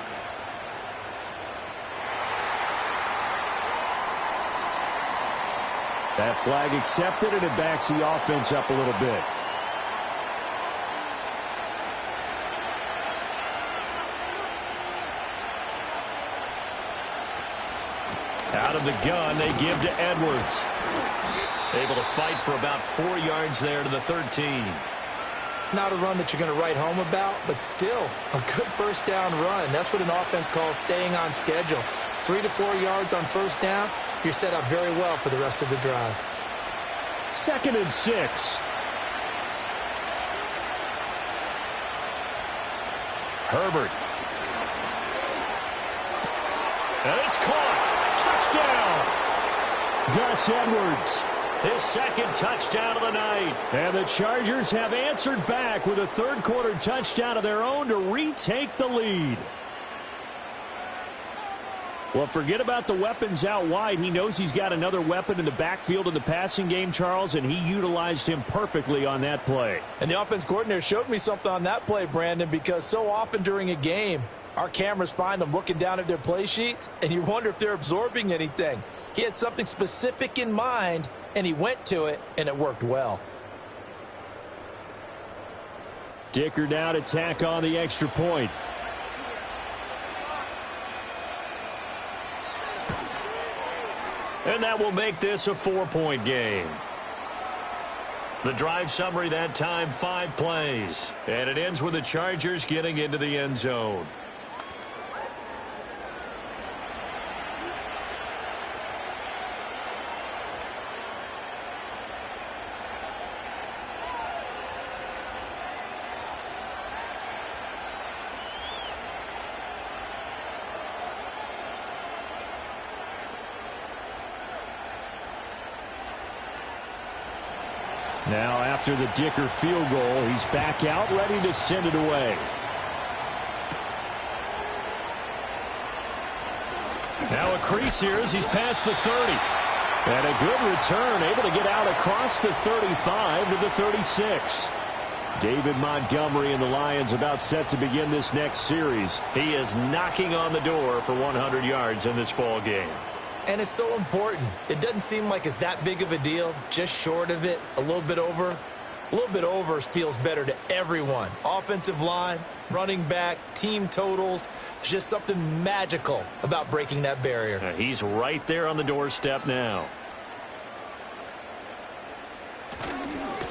That flag accepted, and it backs the offense up a little bit. Out of the gun, they give to Edwards. Able to fight for about 4 yards there to the 13. Not a run that you're going to write home about, but still a good first down run. That's what an offense calls staying on schedule. 3 to 4 yards on first down, you're set up very well for the rest of the drive. 2nd and 6. Herbert. And it's caught. Touchdown. Gus Edwards. His 2nd touchdown of the night. And the Chargers have answered back with a third-quarter touchdown of their own to retake the lead. Well, forget about the weapons out wide. He knows he's got another weapon in the backfield in the passing game, Charles, and he utilized him perfectly on that play. And the offense coordinator showed me something on that play, Brandon, because so often during a game, our cameras find them looking down at their play sheets, and you wonder if they're absorbing anything. He had something specific in mind, and he went to it, and it worked well. Dicker now to tack on the extra point. And that will make this a 4-point game. The drive summary that time, 5 plays. And it ends with the Chargers getting into the end zone. Now after the Dicker field goal, he's back out ready to send it away. Now a crease here as he's past the 30. And a good return, able to get out across the 35 to the 36. David Montgomery and the Lions about set to begin this next series. He is knocking on the door for 100 yards in this ball game. And it's so important. It doesn't seem like it's that big of a deal, just short of it, a little bit over. A little bit over feels better to everyone. Offensive line, running back, team totals. There's just something magical about breaking that barrier. He's right there on the doorstep now.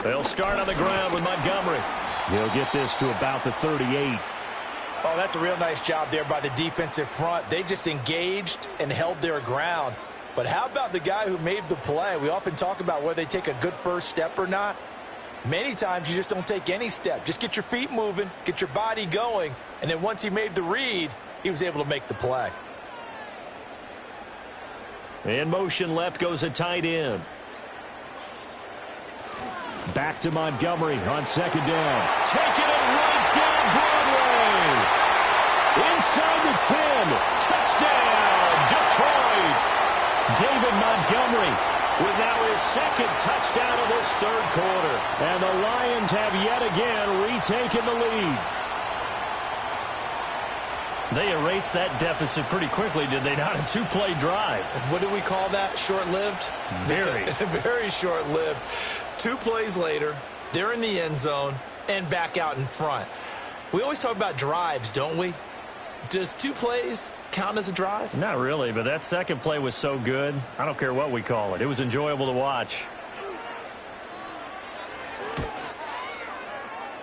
They'll start on the ground with Montgomery. He'll get this to about the 38. Oh, that's a real nice job there by the defensive front. They just engaged and held their ground. But how about the guy who made the play? We often talk about whether they take a good first step or not. Many times you just don't take any step. Just get your feet moving, get your body going, and then once he made the read, he was able to make the play. In motion left goes a tight end. Back to Montgomery on 2nd down. Taking it right down Broadway. Inside the 10. Touchdown, Detroit. David Montgomery with now his 2nd touchdown of this 3rd quarter. And the Lions have yet again retaken the lead. They erased that deficit pretty quickly, did they not? A 2-play drive. What do we call that? Short-lived? Very. Very short-lived. 2 plays later, they're in the end zone and back out in front. We always talk about drives, don't we? Does 2 plays count as a drive? Not really, but that 2nd play was so good. I don't care what we call it. It was enjoyable to watch.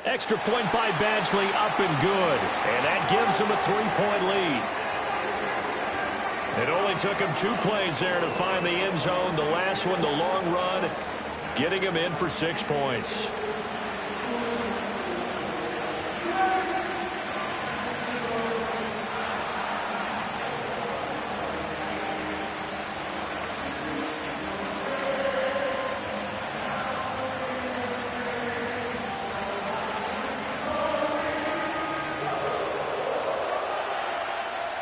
Extra point by Badgley, up and good. And that gives him a 3-point lead. It only took him 2 plays there to find the end zone. The last one, the long run, getting him in for 6 points.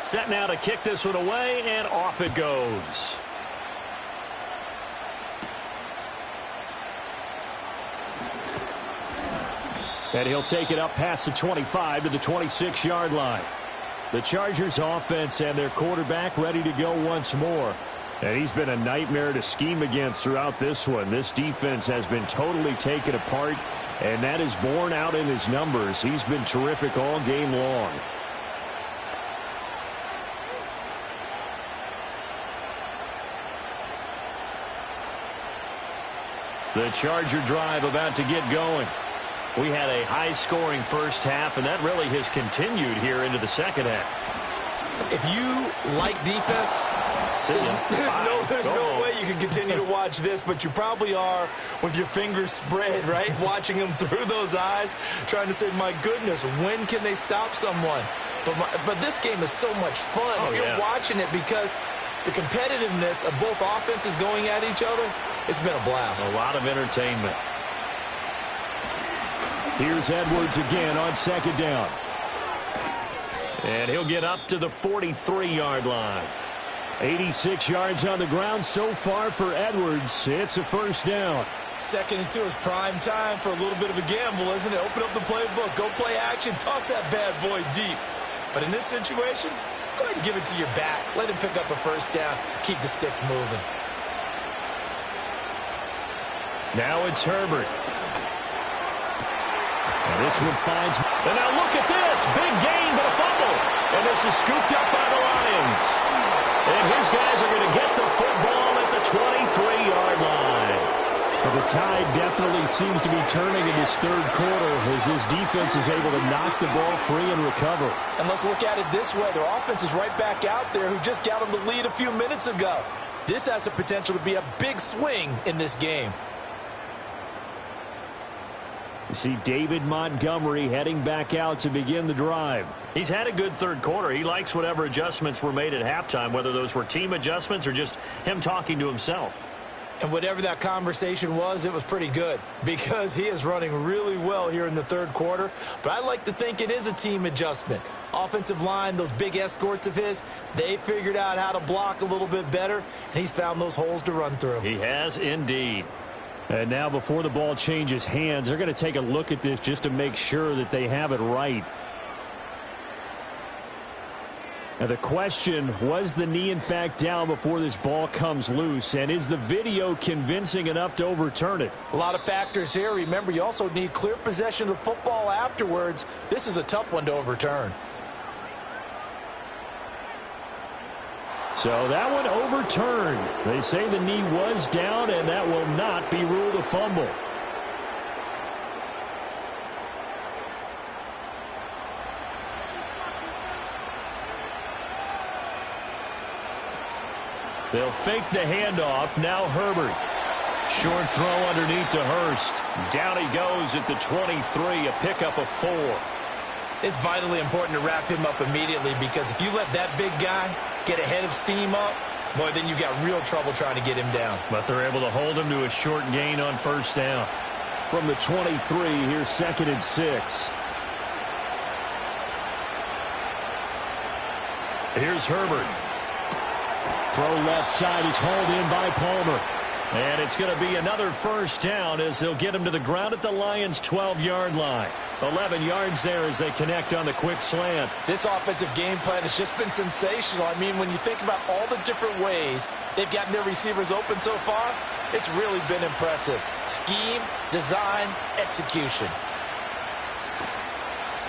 Set now to kick this one away, and off it goes. And he'll take it up past the 25 to the 26-yard line. The Chargers offense and their quarterback ready to go once more. And he's been a nightmare to scheme against throughout this one. This defense has been totally taken apart, and that is borne out in his numbers. He's been terrific all game long. The Charger drive about to get going. We had a high-scoring first half, and that really has continued here into the second half. If you like defense, there's no way you can continue to watch this, but you probably are with your fingers spread, right? Watching them through those eyes, trying to say, my goodness, when can they stop someone? But this game is so much fun if you're watching it, because the competitiveness of both offenses going at each other, it's been a blast. A lot of entertainment. Here's Edwards again on second down. And he'll get up to the 43-yard line. 86 yards on the ground so far for Edwards. It's a first down. 2nd and 2 is prime time for a little bit of a gamble, isn't it? Open up the playbook, go play action, toss that bad boy deep. But in this situation, go ahead and give it to your back. Let him pick up a first down. Keep the sticks moving. Now it's Herbert. And this one finds... And now look at this. Big gain, but a fumble. And this is scooped up by the Lions. And his guys are going to get the football at the 23-yard line. Well, the tide definitely seems to be turning in this third quarter as this defense is able to knock the ball free and recover. And let's look at it this way. Their offense is right back out there who just got them the lead a few minutes ago. This has the potential to be a big swing in this game. You see David Montgomery heading back out to begin the drive. He's had a good third quarter. He likes whatever adjustments were made at halftime, whether those were team adjustments or just him talking to himself. And whatever that conversation was, it was pretty good because he is running really well here in the third quarter. But I like to think it is a team adjustment. Offensive line, those big escorts of his, they figured out how to block a little bit better, and he's found those holes to run through. He has indeed. And now before the ball changes hands, they're going to take a look at this just to make sure that they have it right. Now the question, was the knee in fact down before this ball comes loose? And is the video convincing enough to overturn it? A lot of factors here. Remember, you also need clear possession of the football afterwards. This is a tough one to overturn. So that one overturned. They say the knee was down, and that will not be ruled a fumble. They'll fake the handoff. Now Herbert. Short throw underneath to Hurst. Down he goes at the 23, a pickup of 4. It's vitally important to wrap him up immediately because if you let that big guy get ahead of steam up, boy, then you got real trouble trying to get him down. But they're able to hold him to a short gain on first down. From the 23, here's 2nd and 6. Here's Herbert. Throw left side is hauled in by Palmer. And it's going to be another first down as they'll get him to the ground at the Lions' 12-yard line. 11 yards there as they connect on the quick slant. This offensive game plan has just been sensational. I mean, when you think about all the different ways they've gotten their receivers open so far, it's really been impressive. Scheme, design, execution.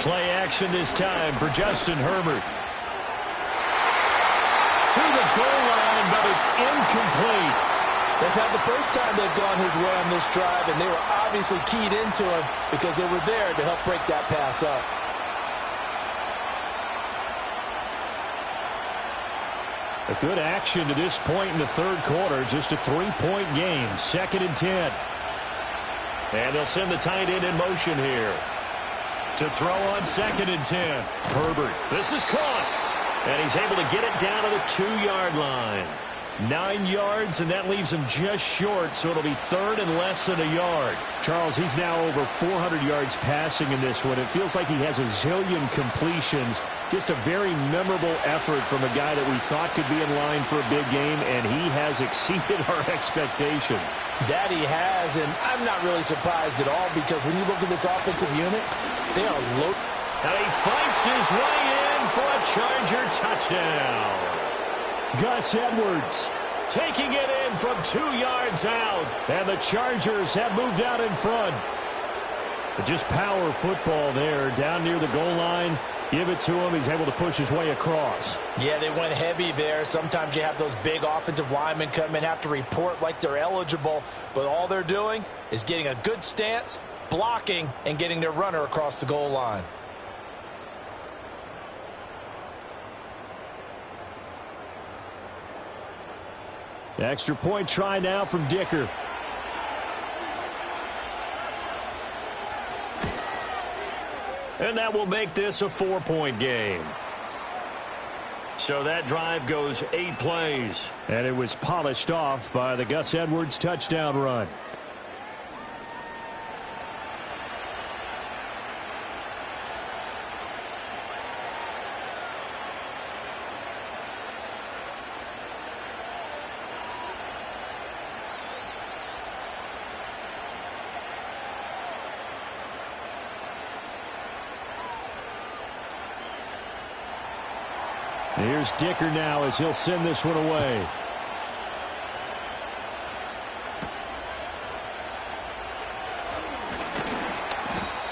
Play action this time for Justin Herbert. To the goal line, but it's incomplete. That's not the first time they've gone his way on this drive, and they were obviously keyed into him because they were there to help break that pass up. A good action to this point in the third quarter. Just a 3-point game. 2nd and 10. And they'll send the tight end in motion here. To throw on 2nd and 10. Herbert. This is caught. And he's able to get it down to the 2-yard line. 9 yards, and that leaves him just short, so it'll be third and less than a yard. Charles, he's now over 400 yards passing in this one. It feels like he has a zillion completions. Just a very memorable effort from a guy that we thought could be in line for a big game, and he has exceeded our expectation. That he has, and I'm not really surprised at all because when you look at this offensive unit, they are low. And he fights his way in for a Charger touchdown. Gus Edwards taking it in from 2 yards out. And the Chargers have moved out in front. But just power football there down near the goal line. Give it to him. He's able to push his way across. Yeah, they went heavy there. Sometimes you have those big offensive linemen come in, have to report like they're eligible. But all they're doing is getting a good stance, blocking, and getting their runner across the goal line. The extra point try now from Dicker. And that will make this a 4-point game. So that drive goes 8 plays. And it was polished off by the Gus Edwards touchdown run. Here's Dicker now as he'll send this one away.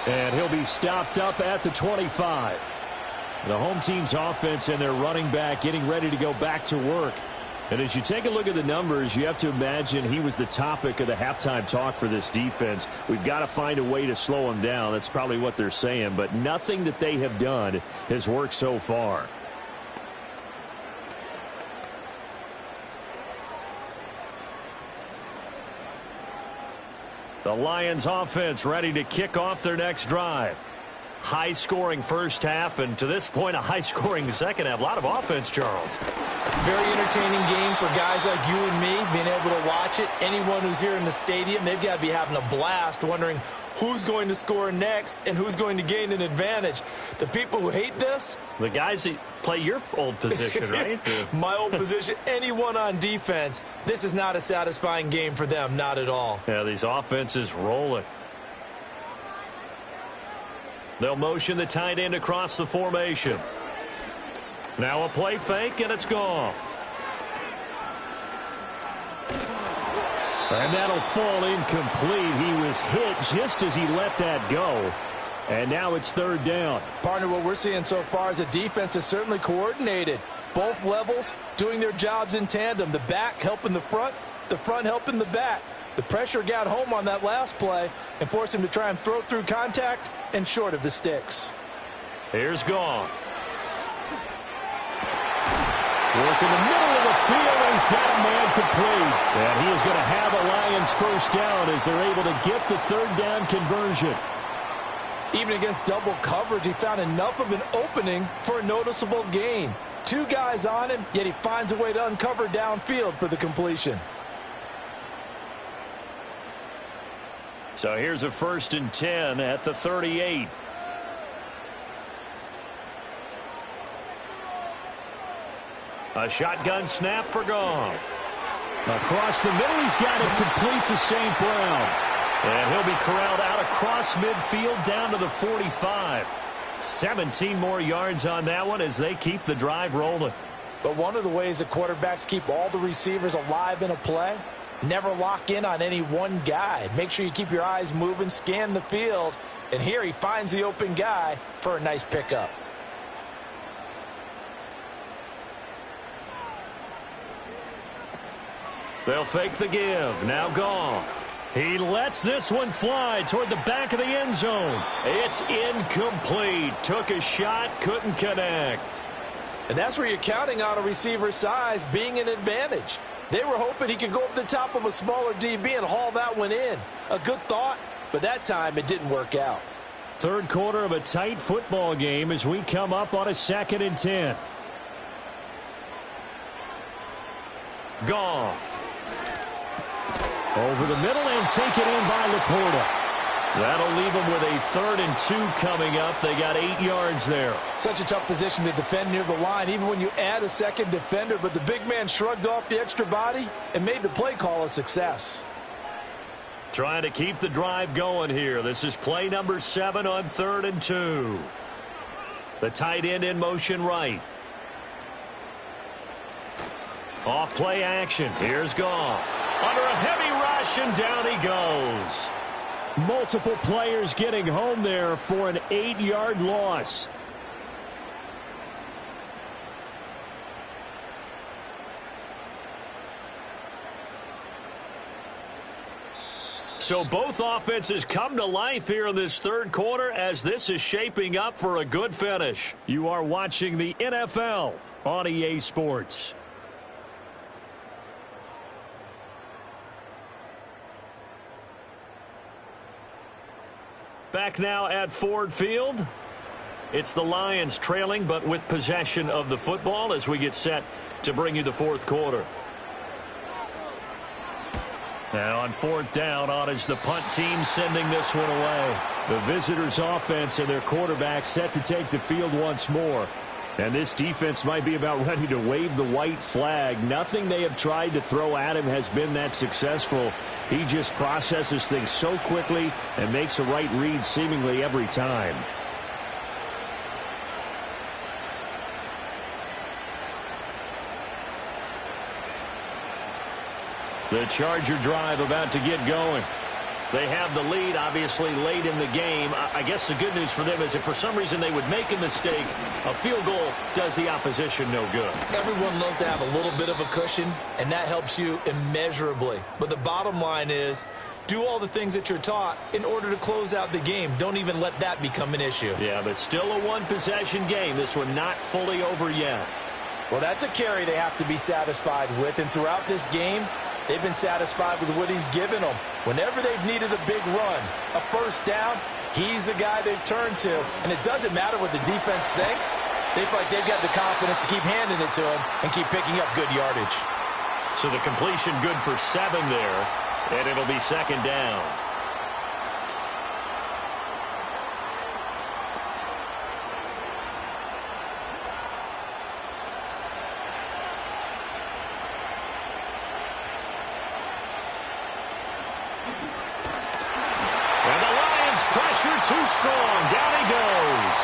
And he'll be stopped up at the 25. The home team's offense and their running back getting ready to go back to work. And as you take a look at the numbers, you have to imagine he was the topic of the halftime talk for this defense. We've got to find a way to slow him down. That's probably what they're saying. But nothing that they have done has worked so far. The Lions offense ready to kick off their next drive. High-scoring first half, and to this point, a high-scoring second half. A lot of offense, Charles. Very entertaining game for guys like you and me, being able to watch it. Anyone who's here in the stadium, they've got to be having a blast wondering who's going to score next and who's going to gain an advantage. The people who hate this, the guys that play your old position, right? My old position, anyone on defense, this is not a satisfying game for them, not at all. Yeah, these offenses rolling. They'll motion the tight end across the formation. Now a play fake, and it's Goff. And that'll fall incomplete. He was hit just as he let that go. And now it's third down. Partner, what we're seeing so far is the defense is certainly coordinated. Both levels doing their jobs in tandem. The back helping the front helping the back. The pressure got home on that last play and forced him to try and throw through contact and short of the sticks. Here's Goff. Work in the middle of the field, and he's got a man complete. And he is going to have a Lions first down as they're able to get the third down conversion. Even against double coverage, he found enough of an opening for a noticeable gain. 2 guys on him, yet he finds a way to uncover downfield for the completion. So here's a 1st and 10 at the 38. A shotgun snap for Goff. Across the middle, he's got it complete to St. Brown. And he'll be corralled out across midfield down to the 45. 17 more yards on that one as they keep the drive rolling. But one of the ways the quarterbacks keep all the receivers alive in a play, never lock in on any one guy. Make sure you keep your eyes moving, scan the field. And here he finds the open guy for a nice pickup. They'll fake the give. Now Goff. He lets this one fly toward the back of the end zone. It's incomplete. Took a shot, couldn't connect. And that's where you're counting on a receiver's size being an advantage. They were hoping he could go over the top of a smaller DB and haul that one in. A good thought, but that time it didn't work out. Third quarter of a tight football game as we come up on a 2nd and 10. Goff. Over the middle and taken in by Laporta. That'll leave them with a 3rd and 2 coming up. They got 8 yards there. Such a tough position to defend near the line, even when you add a second defender. But the big man shrugged off the extra body and made the play call a success. Trying to keep the drive going here. This is play number 7 on 3rd and 2. The tight end in motion right. Off play action. Here's Goff. Under a heavy rush, and down he goes. Multiple players getting home there for an 8-yard loss. So both offenses come to life here in this third quarter as this is shaping up for a good finish. You are watching the NFL on EA Sports. Back now at Ford Field. It's the Lions trailing, but with possession of the football as we get set to bring you the fourth quarter. Now on fourth down, on is the punt team sending this one away. The visitors' offense and their quarterback set to take the field once more. And this defense might be about ready to wave the white flag. Nothing they have tried to throw at him has been that successful. He just processes things so quickly and makes a right read seemingly every time. The Charger drive about to get going. They have the lead, obviously, late in the game. I guess the good news for them is if for some reason they would make a mistake, a field goal does the opposition no good. Everyone loves to have a little bit of a cushion, and that helps you immeasurably. But the bottom line is, do all the things that you're taught in order to close out the game. Don't even let that become an issue. Yeah, but still a one-possession game. This one not fully over yet. Well, that's a carry they have to be satisfied with, and throughout this game, they've been satisfied with what he's given them. Whenever they've needed a big run, a first down, he's the guy they've turned to. And it doesn't matter what the defense thinks. They feel like they've got the confidence to keep handing it to him and keep picking up good yardage. So the completion good for 7 there, and it'll be second down. Too strong. Down he goes.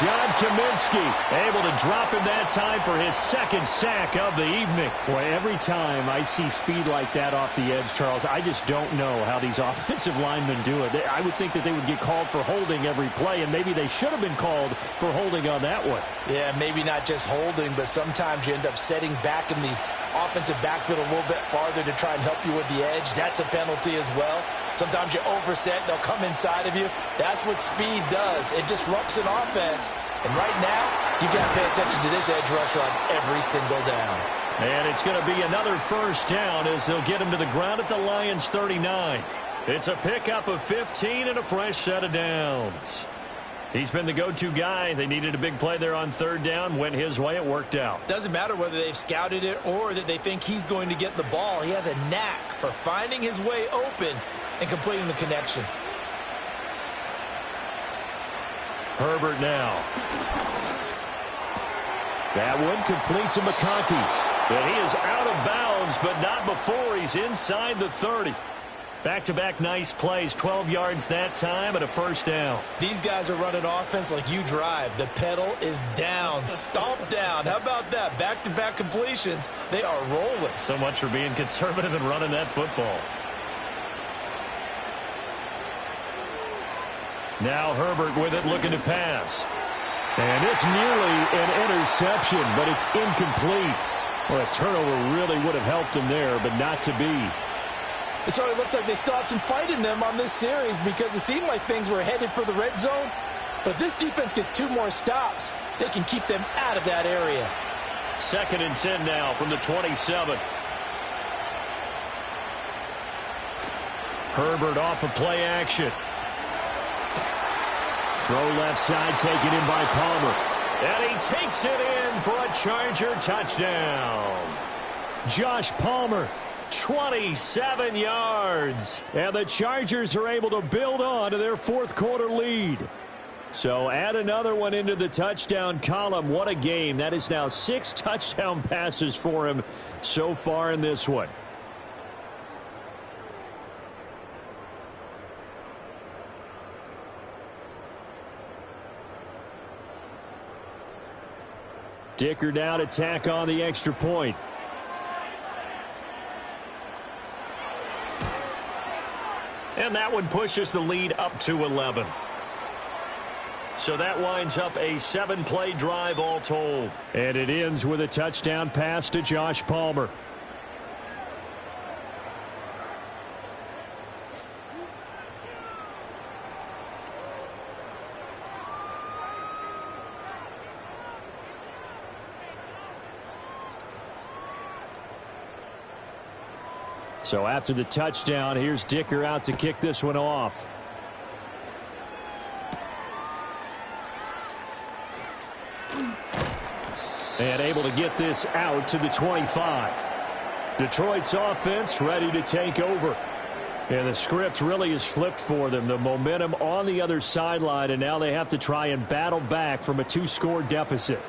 John Kaminsky able to drop him that time for his second sack of the evening. Boy, every time I see speed like that off the edge, Charles, I just don't know how these offensive linemen do it. I would think that they would get called for holding every play, and maybe they should have been called for holding on that one. Yeah, maybe not just holding, but sometimes you end up setting back in the offensive backfield a little bit farther to try and help you with the edge. That's a penalty as well. Sometimes you overset, they'll come inside of you. That's what speed does. It disrupts an offense. And right now, you've got to pay attention to this edge rusher on every single down. And it's going to be another first down as they'll get him to the ground at the Lions' 39. It's a pickup of 15 and a fresh set of downs. He's been the go-to guy. They needed a big play there on third down. Went his way. It worked out. Doesn't matter whether they've scouted it or that they think he's going to get the ball. He has a knack for finding his way open and completing the connection. Herbert now. That one complete to McConkey. And he is out of bounds, but not before he's inside the 30. Back-to-back nice plays, 12 yards that time and a first down. These guys are running offense like you drive. The pedal is down, stomped down. How about that? Back-to-back completions. They are rolling. So much for being conservative and running that football. Now Herbert with it, looking to pass. And it's nearly an interception, but it's incomplete. Well, a turnover really would have helped him there, but not to be. It sort of looks like they still have some fight in them on this series because it seemed like things were headed for the red zone. But if this defense gets 2 more stops, they can keep them out of that area. 2nd and 10 now from the 27. Herbert off of play action. Throw left side taken in by Palmer. And he takes it in for a Charger touchdown. Josh Palmer, 27 yards. And the Chargers are able to build on to their fourth quarter lead. So add another one into the touchdown column. What a game. That is now 6 touchdown passes for him so far in this one. Dicker now to tack on the extra point. And that one pushes the lead up to 11. So that winds up a 7-play drive all told. And it ends with a touchdown pass to Josh Palmer. So after the touchdown, here's Dicker out to kick this one off. And able to get this out to the 25. Detroit's offense ready to take over. And the script really is flipped for them. The momentum on the other sideline, and now they have to try and battle back from a 2-score deficit.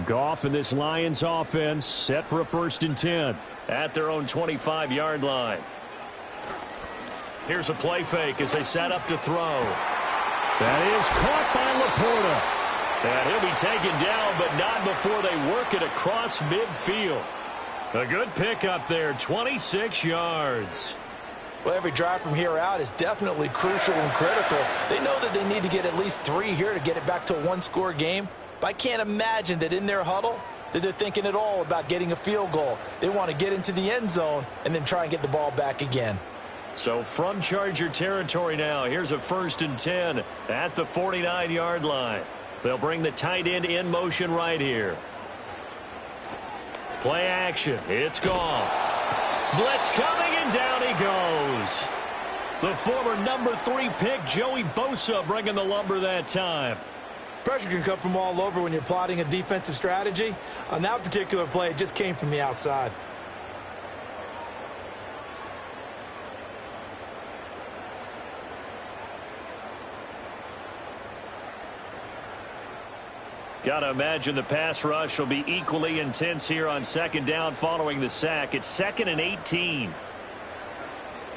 Goff and this Lions offense set for a 1st and 10. At their own 25-yard line. Here's a play fake as they set up to throw. That is caught by Laporta. And he'll be taken down, but not before they work it across midfield. A good pickup there, 26 yards. Well, every drive from here out is definitely crucial and critical. They know that they need to get at least 3 here to get it back to a 1-score game. But I can't imagine that in their huddle that they're thinking at all about getting a field goal. They want to get into the end zone and then try and get the ball back again. So from Charger territory now, here's a 1st and 10 at the 49-yard line. They'll bring the tight end in motion right here. Play action. It's Goff. Blitz coming, and down he goes. The former number 3 pick, Joey Bosa, bringing the lumber that time. Pressure can come from all over when you're plotting a defensive strategy. On that particular play, it just came from the outside. Got to imagine the pass rush will be equally intense here on 2nd down following the sack. It's 2nd and 18.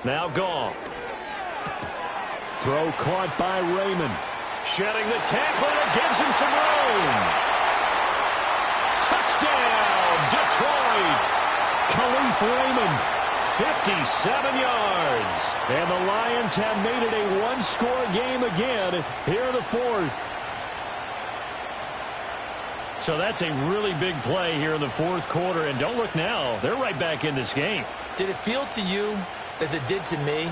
Now Goff. Throw caught by Raymond. Shedding the tackle, and it gives him some room. Touchdown, Detroit. Khalif Raymond, 57 yards. And the Lions have made it a 1-score game again here in the 4th. So that's a really big play here in the 4th quarter. And don't look now, they're right back in this game. Did it feel to you, as it did to me,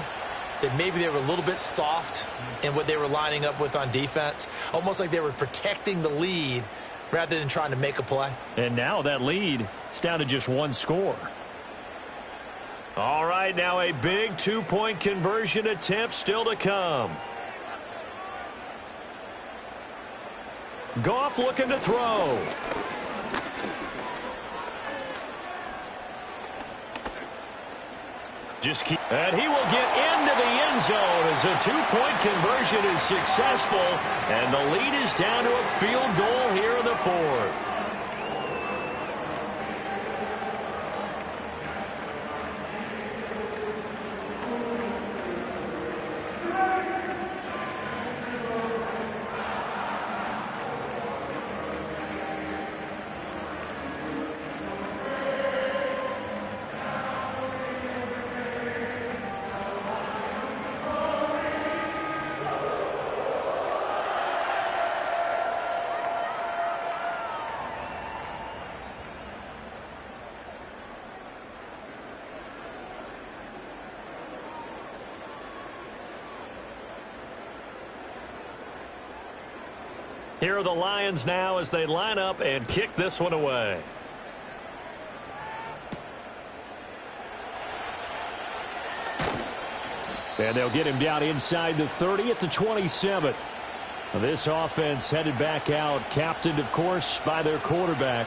that maybe they were a little bit soft in what they were lining up with on defense? Almost like they were protecting the lead rather than trying to make a play. And now that lead is down to just 1 score. All right, now a big 2-point conversion attempt still to come. Goff looking to throw. And he will get into the end zone as a 2-point conversion is successful. And the lead is down to a field goal here in the 4th. Here are the Lions now as they line up and kick this one away. And they'll get him down inside the 30 at the 27. This offense headed back out, captained, of course, by their quarterback.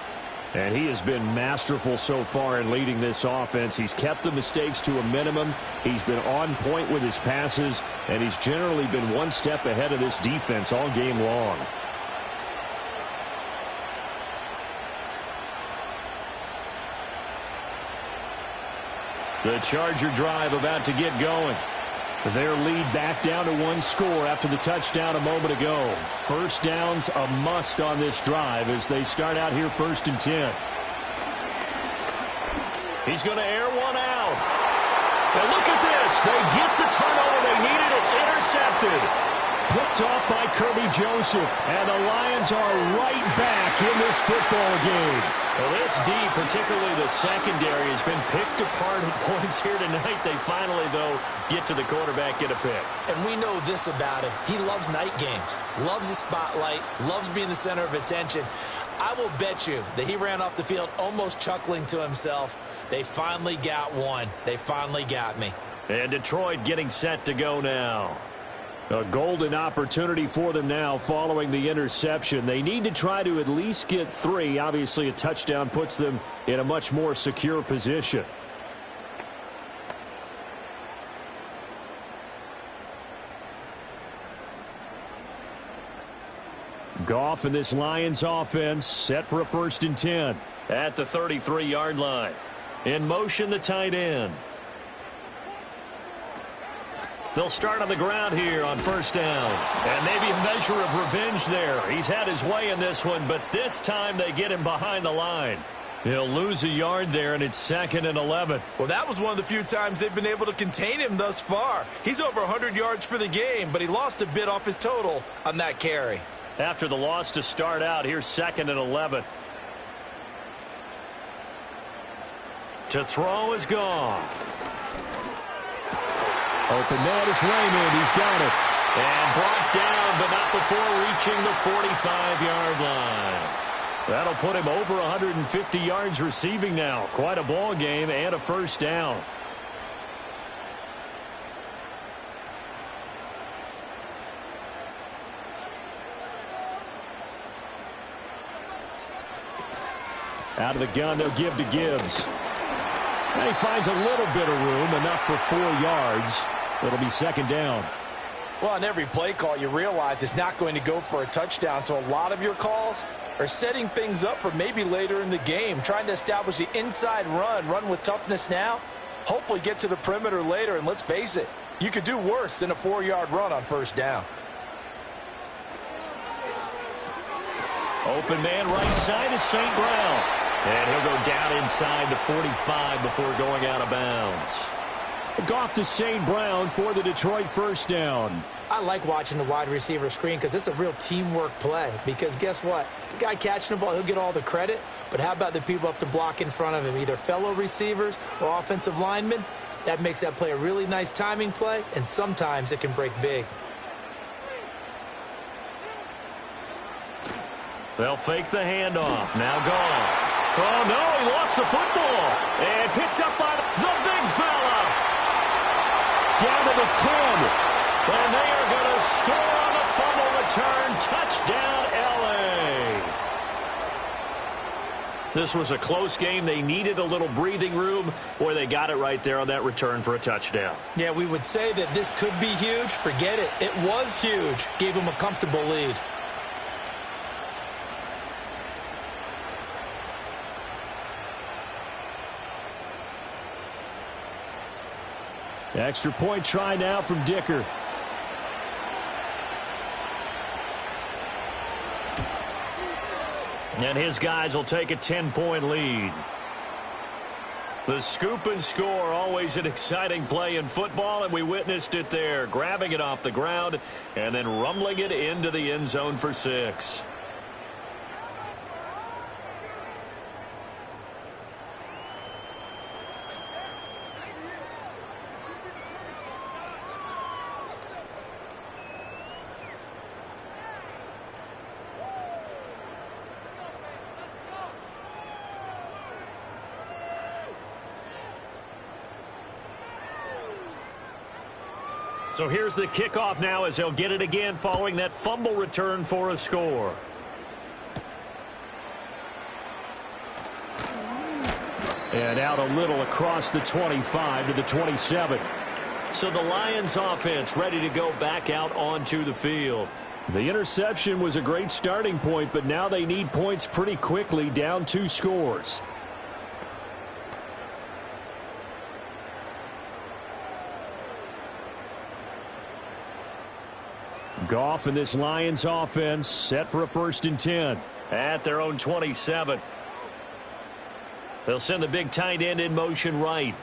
And he has been masterful so far in leading this offense. He's kept the mistakes to a minimum. He's been on point with his passes, and he's generally been one step ahead of this defense all game long. The Charger drive about to get going. Their lead back down to one score after the touchdown a moment ago. First down's a must on this drive as they start out here 1st and 10. He's going to air one out. And look at this. They get the turnover they needed. It's intercepted. Picked off by Kirby Joseph. And the Lions are right back in this football game. Well, this D, particularly the secondary, has been picked apart at points here tonight. They finally, though, get to the quarterback, get a pick. And we know this about him. He loves night games, loves the spotlight, loves being the center of attention. I will bet you that he ran off the field almost chuckling to himself. They finally got one. They finally got me. And Detroit getting set to go now. A golden opportunity for them now following the interception. They need to try to at least get 3. Obviously, a touchdown puts them in a much more secure position. Goff and this Lions offense set for a 1st and 10. At the 33-yard line. In motion, the tight end. They'll start on the ground here on 1st down. And maybe a measure of revenge there. He's had his way in this one, but this time they get him behind the line. He'll lose a yard there, and it's 2nd and 11. Well, that was one of the few times they've been able to contain him thus far. He's over 100 yards for the game, but he lost a bit off his total on that carry. After the loss to start out, here's 2nd and 11. To throw is Goff. Open man is Raymond. He's got it. And brought down, but not before reaching the 45-yard line. That'll put him over 150 yards receiving now. Quite a ball game and a 1st down. Out of the gun, they'll give to Gibbs. And he finds a little bit of room, enough for 4 yards. It'll be 2nd down. Well, on every play call, you realize it's not going to go for a touchdown, so a lot of your calls are setting things up for maybe later in the game, trying to establish the inside run with toughness now, hopefully get to the perimeter later, and let's face it, you could do worse than a 4-yard run on 1st down. Open man right side is St. Brown. And he'll go down inside the 45 before going out of bounds. Goff to St. Brown for the Detroit 1st down. I like watching the wide receiver screen because it's a real teamwork play. Because guess what? The guy catching the ball, he'll get all the credit. But how about the people up to block in front of him, either fellow receivers or offensive linemen? That makes that play a really nice timing play, and sometimes it can break big. They'll fake the handoff. Now Goff. Oh, no, he lost the football. And picked up by the big fella. Down to the 10. And they are going to score on the fumble return. Touchdown, L.A. This was a close game. They needed a little breathing room. Boy, they got it right there on that return for a touchdown. Yeah, we would say that this could be huge. Forget it. It was huge. Gave him a comfortable lead. Extra point try now from Dicker. And his guys will take a 10-point lead. The scoop and score, always an exciting play in football, and we witnessed it there. Grabbing it off the ground and then rumbling it into the end zone for 6. So here's the kickoff now as they'll get it again following that fumble return for a score. And out a little across the 25 to the 27. So the Lions offense ready to go back out onto the field. The interception was a great starting point, but now they need points pretty quickly, down 2 scores. Goff and this Lions offense set for a 1st and 10. At their own 27. They'll send the big tight end in motion right.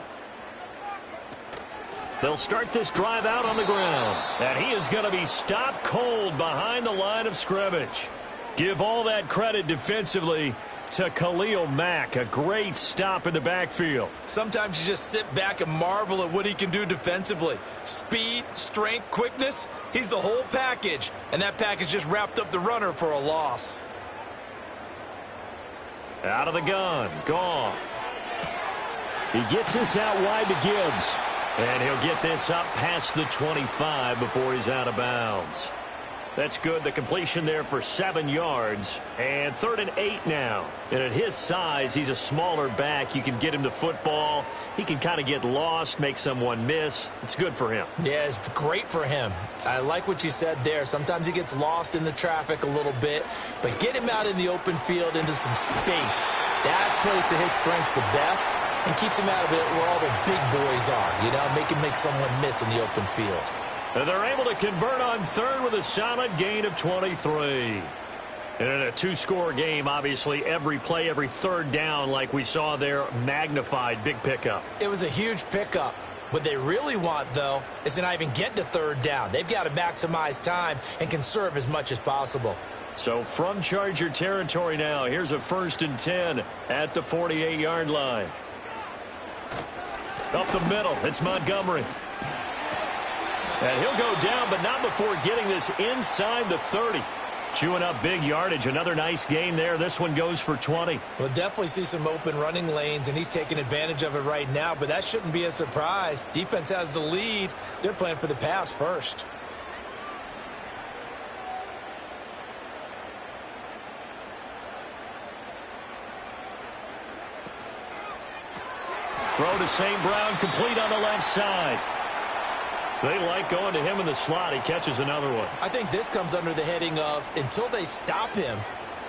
They'll start this drive out on the ground. And he is going to be stopped cold behind the line of scrimmage. Give all that credit defensively to Khalil Mack. A great stop in the backfield. Sometimes you just sit back and marvel at what he can do defensively. Speed, strength, quickness. He's the whole package. And that package just wrapped up the runner for a loss. Out of the gun, Goff. He gets this out wide to Gibbs. And he'll get this up past the 25 before he's out of bounds. That's good. The completion there for 7 yards. And 3rd and 8 now. And at his size, he's a smaller back. You can get him the football. He can kind of get lost, make someone miss. It's good for him. Yeah, it's great for him. I like what you said there. Sometimes he gets lost in the traffic a little bit. But get him out in the open field into some space. That plays to his strengths the best and keeps him out of it where all the big boys are. You know, make him make someone miss in the open field. And they're able to convert on 3rd with a solid gain of 23. And in a 2-score game, obviously, every play, every 3rd down, like we saw there, magnified. Big pickup. It was a huge pickup. What they really want, though, is to not even get to 3rd down. They've got to maximize time and conserve as much as possible. So from Charger territory now, here's a 1st and 10 at the 48-yard line. Up the middle, it's Montgomery. And he'll go down, but not before getting this inside the 30. Chewing up big yardage. Another nice gain there. This one goes for 20. We'll definitely see some open running lanes, and he's taking advantage of it right now, but that shouldn't be a surprise. Defense has the lead. They're playing for the pass first. Throw to St. Brown, complete on the left side. They like going to him in the slot. He catches another one. I think this comes under the heading of, until they stop him,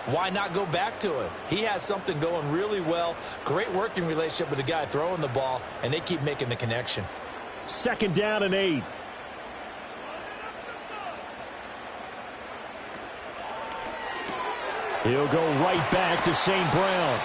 why not go back to it? He has something going really well. Great working relationship with the guy throwing the ball, and they keep making the connection. 2nd down and 8. He'll go right back to St. Brown.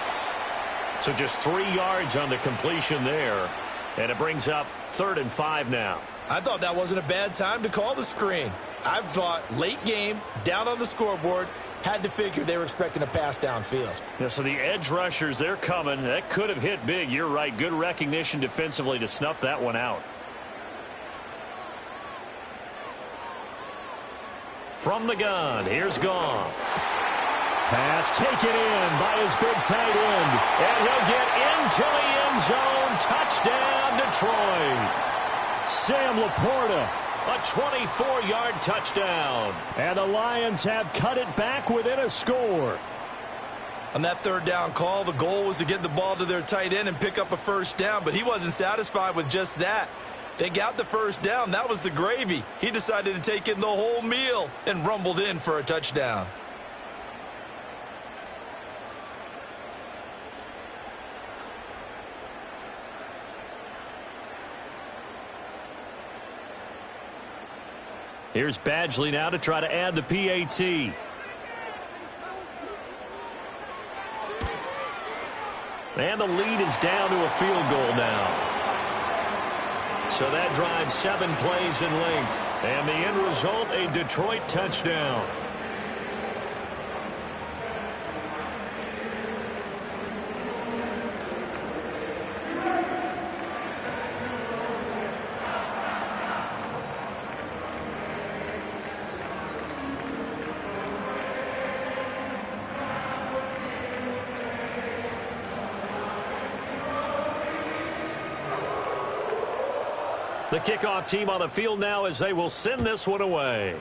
So just 3 yards on the completion there. And it brings up 3rd and 5 now. I thought that wasn't a bad time to call the screen. I thought late game, down on the scoreboard, had to figure they were expecting a pass downfield. Yeah, so the edge rushers, they're coming. That could have hit big. You're right. Good recognition defensively to snuff that one out. From the gun, here's Goff. Pass taken in by his big tight end. And he'll get into the end zone. Touchdown, Detroit. Sam Laporta. A 24-yard touchdown. And the Lions have cut it back within a score. On that 3rd down call, the goal was to get the ball to their tight end and pick up a 1st down, but he wasn't satisfied with just that. They got the 1st down. That was the gravy. He decided to take in the whole meal and rumbled in for a touchdown. Here's Badgley now to try to add the PAT. And the lead is down to a field goal now. So that drives 7 plays in length. And the end result, a Detroit touchdown. The kickoff team on the field now as they will send this one away.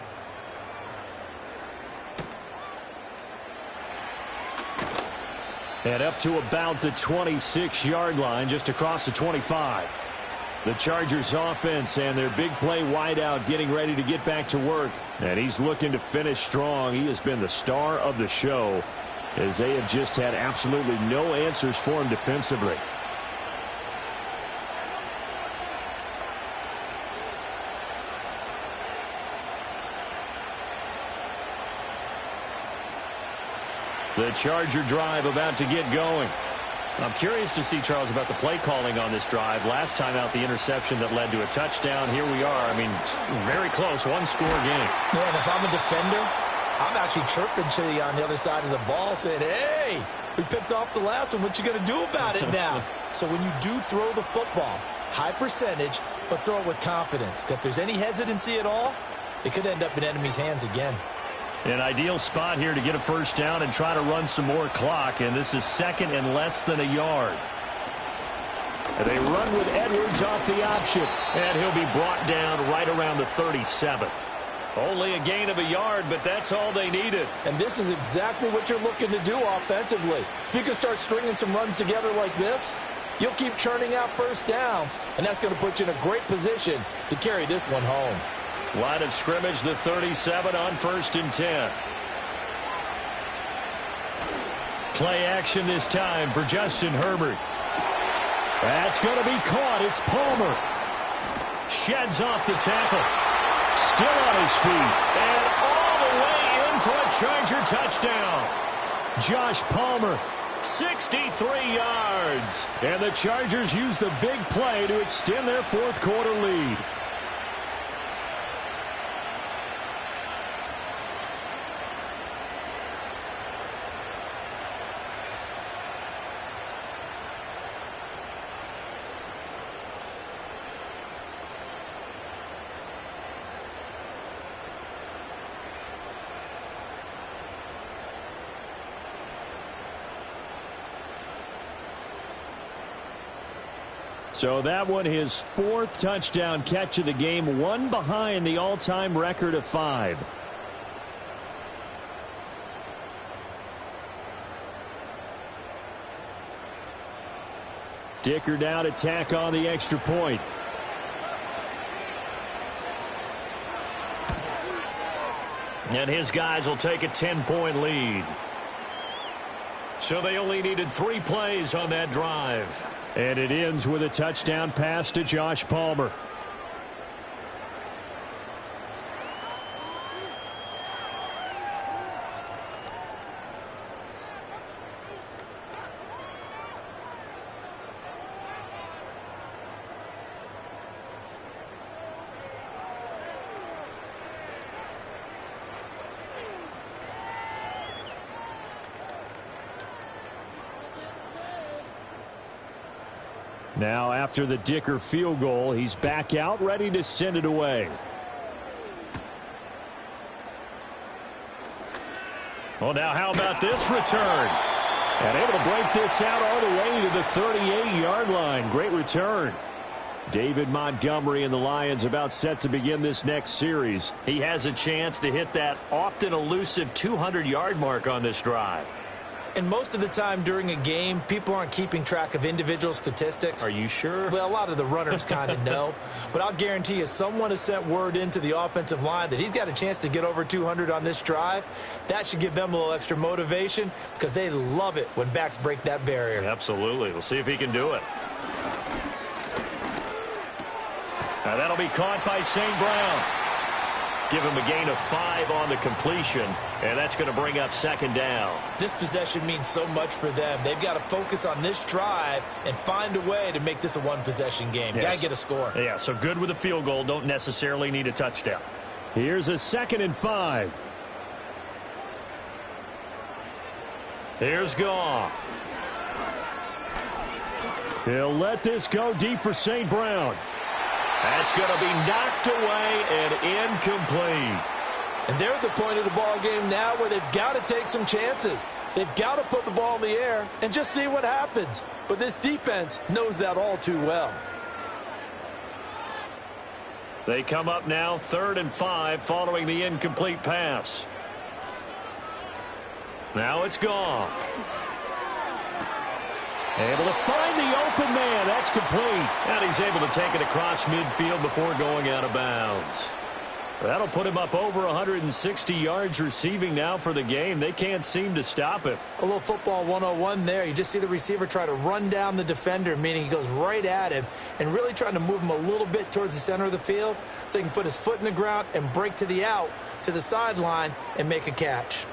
And up to about the 26-yard line, just across the 25. The Chargers offense and their big play wideout getting ready to get back to work. And he's looking to finish strong. He has been the star of the show as they have just had absolutely no answers for him defensively. The Charger drive about to get going. I'm curious to see, Charles, about the play calling on this drive. Last time out, the interception that led to a touchdown. Here we are. I mean, very close, one-score game. Yeah, and if I'm a defender, I'm actually chirping Chili on the other side of the ball saying, hey, we picked off the last one. What you going to do about it now? So when you do throw the football, high percentage, but throw it with confidence. Because if there's any hesitancy at all, it could end up in enemy's hands again. An ideal spot here to get a first down and try to run some more clock, and this is second and less than a yard. And they run with Edwards off the option, and he'll be brought down right around the 37. Only a gain of a yard, but that's all they needed. And this is exactly what you're looking to do offensively. If you can start stringing some runs together like this, you'll keep churning out first downs, and that's going to put you in a great position to carry this one home. Line of scrimmage, the 37 on 1st and 10. Play action this time for Justin Herbert. That's going to be caught. It's Palmer. Sheds off the tackle. Still on his feet. And all the way in for a Charger touchdown. Josh Palmer. 63 yards. And the Chargers use the big play to extend their fourth quarter lead. So that one, his 4th touchdown catch of the game, one behind the all-time record of 5. Dicker down to tack on the extra point. And his guys will take a 10-point lead. So they only needed 3 plays on that drive. And it ends with a touchdown pass to Josh Palmer. Now, after the Dicker field goal, he's back out, ready to send it away. Well, now how about this return? And able to break this out all the way to the 38-yard line. Great return. David Montgomery and the Lions about set to begin this next series. He has a chance to hit that often elusive 200-yard mark on this drive. And most of the time during a game, people aren't keeping track of individual statistics. Are you sure? Well, a lot of the runners kind of know. But I'll guarantee you someone has sent word into the offensive line that he's got a chance to get over 200 on this drive. That should give them a little extra motivation because they love it when backs break that barrier. Absolutely. We'll see if he can do it. Now that'll be caught by St. Brown. Give him a gain of 5 on the completion, and that's going to bring up 2nd down. This possession means so much for them. They've got to focus on this drive and find a way to make this a one-possession game. Yes. Got to get a score. Yeah, so good with a field goal. Don't necessarily need a touchdown. Here's a 2nd and 5. Here's Goff. He'll let this go deep for St. Brown. That's going to be knocked away and incomplete. And they're at the point of the ball game now where they've got to take some chances. They've got to put the ball in the air and just see what happens. But this defense knows that all too well. They come up now 3rd and 5 following the incomplete pass. Now it's Goff. Able to find the open man. That's complete. And he's able to take it across midfield before going out of bounds. That'll put him up over 160 yards receiving now for the game. They can't seem to stop him. A little football 101 there. You just see the receiver try to run down the defender, meaning he goes right at him and really trying to move him a little bit towards the center of the field so he can put his foot in the ground and break to the out, to the sideline, and make a catch.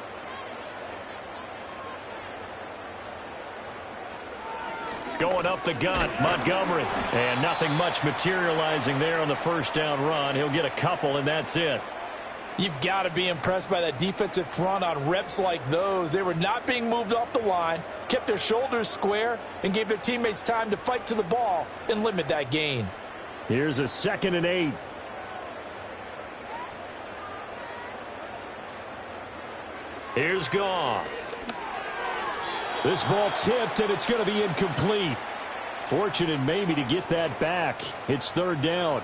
Going up the gut, Montgomery. And nothing much materializing there on the first down run. He'll get a couple, and that's it. You've got to be impressed by that defensive front on reps like those. They were not being moved off the line, kept their shoulders square, and gave their teammates time to fight to the ball and limit that gain. Here's a 2nd and 8. Here's Goff. This ball tipped, and it's going to be incomplete. Fortunate maybe to get that back. It's 3rd down.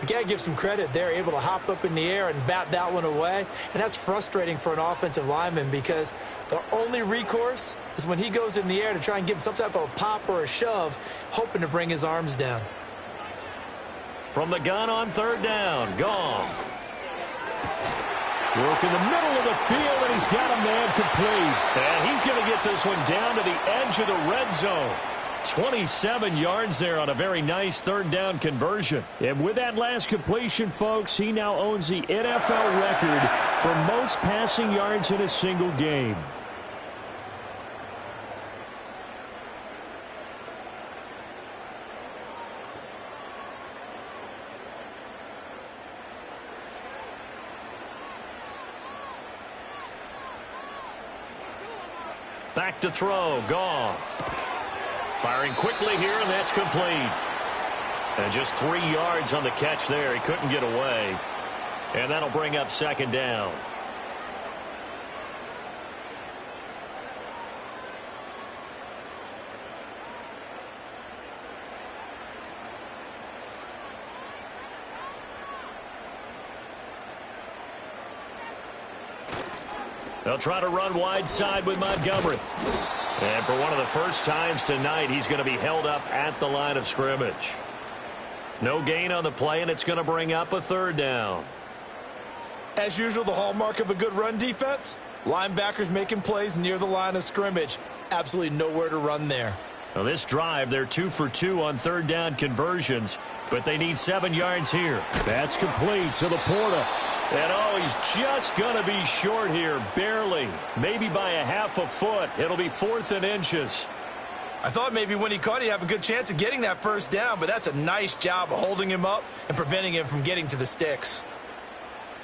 You got to give some credit. They're able to hop up in the air and bat that one away. And that's frustrating for an offensive lineman because the only recourse is when he goes in the air to try and give some type of a pop or a shove, hoping to bring his arms down. From the gun on 3rd down, Goff. Work in the middle of the field, and he's got a man complete. And he's going to get this one down to the edge of the red zone. 27 yards there on a very nice 3rd down conversion. And with that last completion, folks, he now owns the NFL record for most passing yards in a single game. Back to throw, Goff. Firing quickly here, and that's complete. And just 3 yards on the catch there. He couldn't get away. And that'll bring up 2nd down. They'll try to run wide side with Montgomery. And for one of the first times tonight, he's going to be held up at the line of scrimmage. No gain on the play, and it's going to bring up a 3rd down. As usual, the hallmark of a good run defense, linebackers making plays near the line of scrimmage. Absolutely nowhere to run there. Now this drive, they're 2 for 2 on 3rd down conversions, but they need 7 yards here. That's complete to Laporta. And oh, he's just going to be short here, barely. Maybe by a half a foot. It'll be 4th and inches. I thought maybe when he caught, he'd have a good chance of getting that first down, but that's a nice job of holding him up and preventing him from getting to the sticks.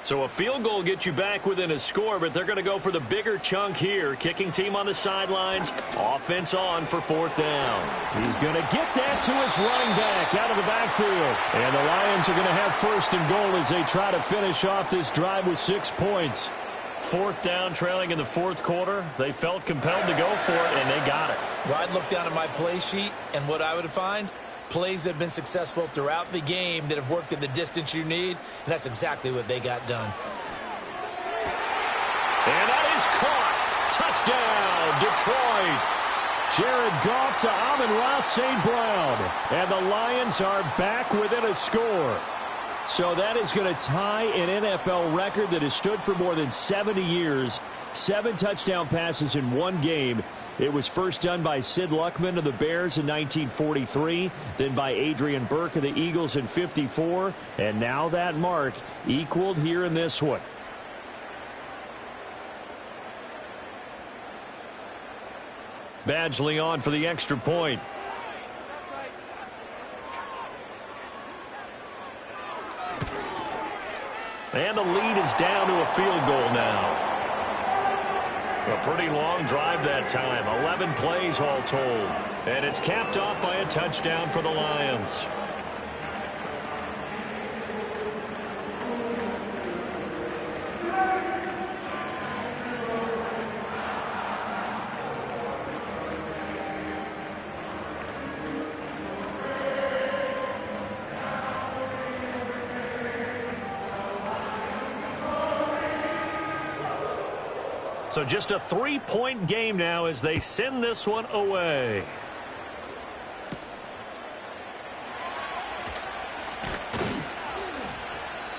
So a field goal gets you back within a score, but they're going to go for the bigger chunk here. Kicking team on the sidelines. Offense on for 4th down. He's going to get that to his running back out of the backfield. And the Lions are going to have 1st and goal as they try to finish off this drive with 6 points. 4th down, trailing in the 4th quarter. They felt compelled to go for it, and they got it. Well, I'd look down at my play sheet, and what I would find, plays that have been successful throughout the game that have worked in the distance you need, and that's exactly what they got done. And that is caught. Touchdown, Detroit. Jared Goff to Amon-Ra St. Brown. And the Lions are back within a score. So that is going to tie an NFL record that has stood for more than 70 years. 7 touchdown passes in one game. It was first done by Sid Luckman of the Bears in 1943, then by Adrian Burke of the Eagles in 54, and now that mark equaled here in this one. Badgley on for the extra point. And the lead is down to a field goal now. A pretty long drive that time. 11 plays all told. And it's capped off by a touchdown for the Lions. So just a 3-point game now as they send this one away.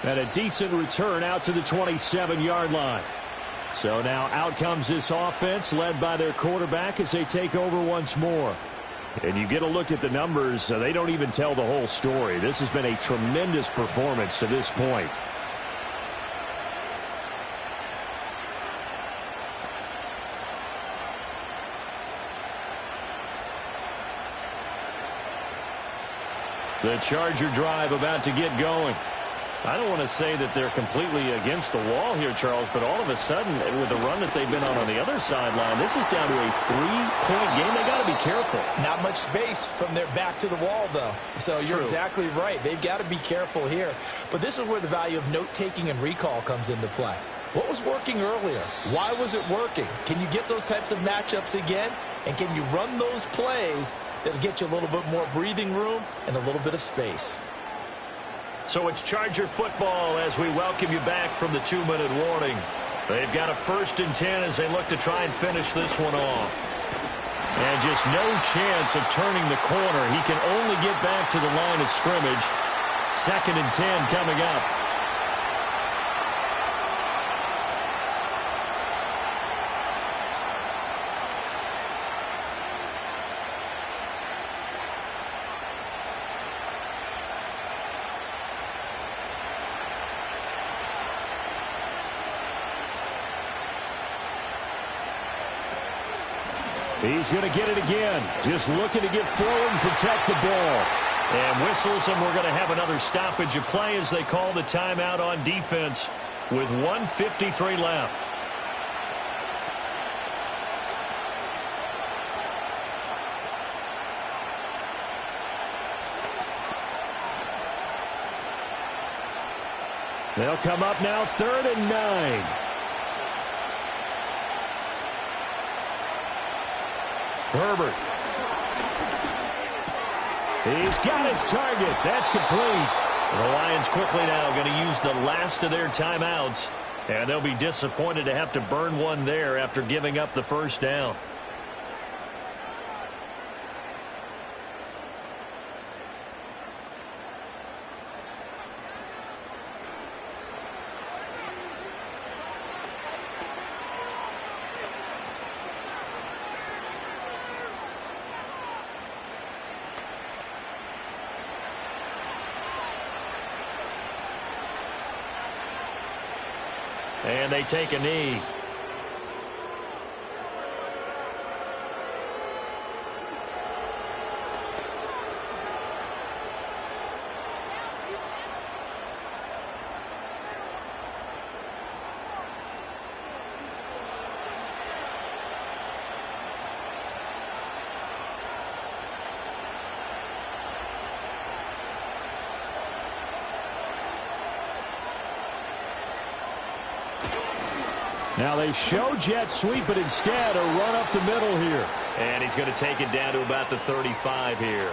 And a decent return out to the 27-yard line. So now out comes this offense led by their quarterback as they take over once more. And you get a look at the numbers, they don't even tell the whole story. This has been a tremendous performance to this point. The Charger drive about to get going. I don't want to say that they're completely against the wall here, Charles, but all of a sudden, with the run that they've been on the other sideline, this is down to a 3-point game. They got to be careful. Not much space from their back to the wall, though. So you're exactly right. They've got to be careful here. But this is where the value of note-taking and recall comes into play. What was working earlier? Why was it working? Can you get those types of matchups again? And can you run those plays that'll get you a little bit more breathing room and a little bit of space? So it's Charger football as we welcome you back from the 2-minute warning. They've got a 1st and 10 as they look to try and finish this one off. And just no chance of turning the corner. He can only get back to the line of scrimmage. 2nd and 10 coming up. He's going to get it again. Just looking to get forward and protect the ball. And whistles, and we're going to have another stoppage of play as they call the timeout on defense with 1:53 left. They'll come up now 3rd and 9. Herbert. He's got his target. That's complete. The Lions quickly now going to use the last of their timeouts, and they'll be disappointed to have to burn one there after giving up the 1st down. And they take a knee. Now they show jet sweep, but instead a run up the middle here. And he's going to take it down to about the 35 here.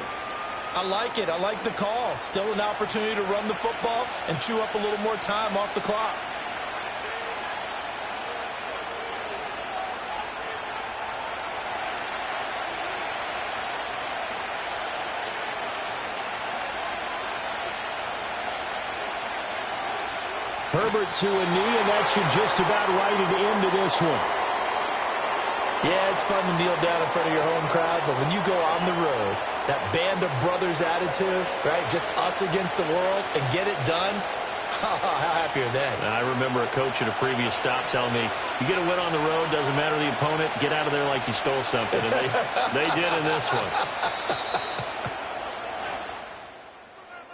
I like it. I like the call. Still an opportunity to run the football and chew up a little more time off the clock. Herbert to a knee, and that should just about write it into this one. Yeah, it's fun to kneel down in front of your home crowd, but when you go on the road, that band of brothers attitude, right, just us against the world, and get it done, how happy are they? I remember a coach at a previous stop telling me, you get a win on the road, doesn't matter the opponent, get out of there like you stole something. And they did in this one.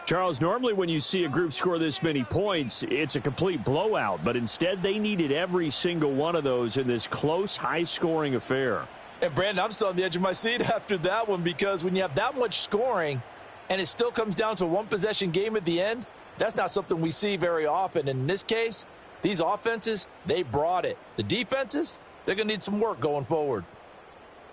Charles, normally when you see a group score this many points, it's a complete blowout. But instead, they needed every single one of those in this close, high-scoring affair. And, Brandon, I'm still on the edge of my seat after that one because when you have that much scoring and it still comes down to a one-possession game at the end, that's not something we see very often. In this case, these offenses, they brought it. The defenses, they're going to need some work going forward.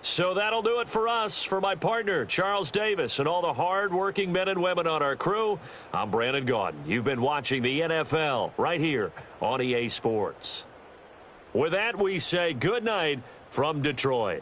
So that'll do it for us. For my partner, Charles Davis, and all the hard-working men and women on our crew, I'm Brandon Gaudin. You've been watching the NFL right here on EA Sports. With that, we say good night from Detroit.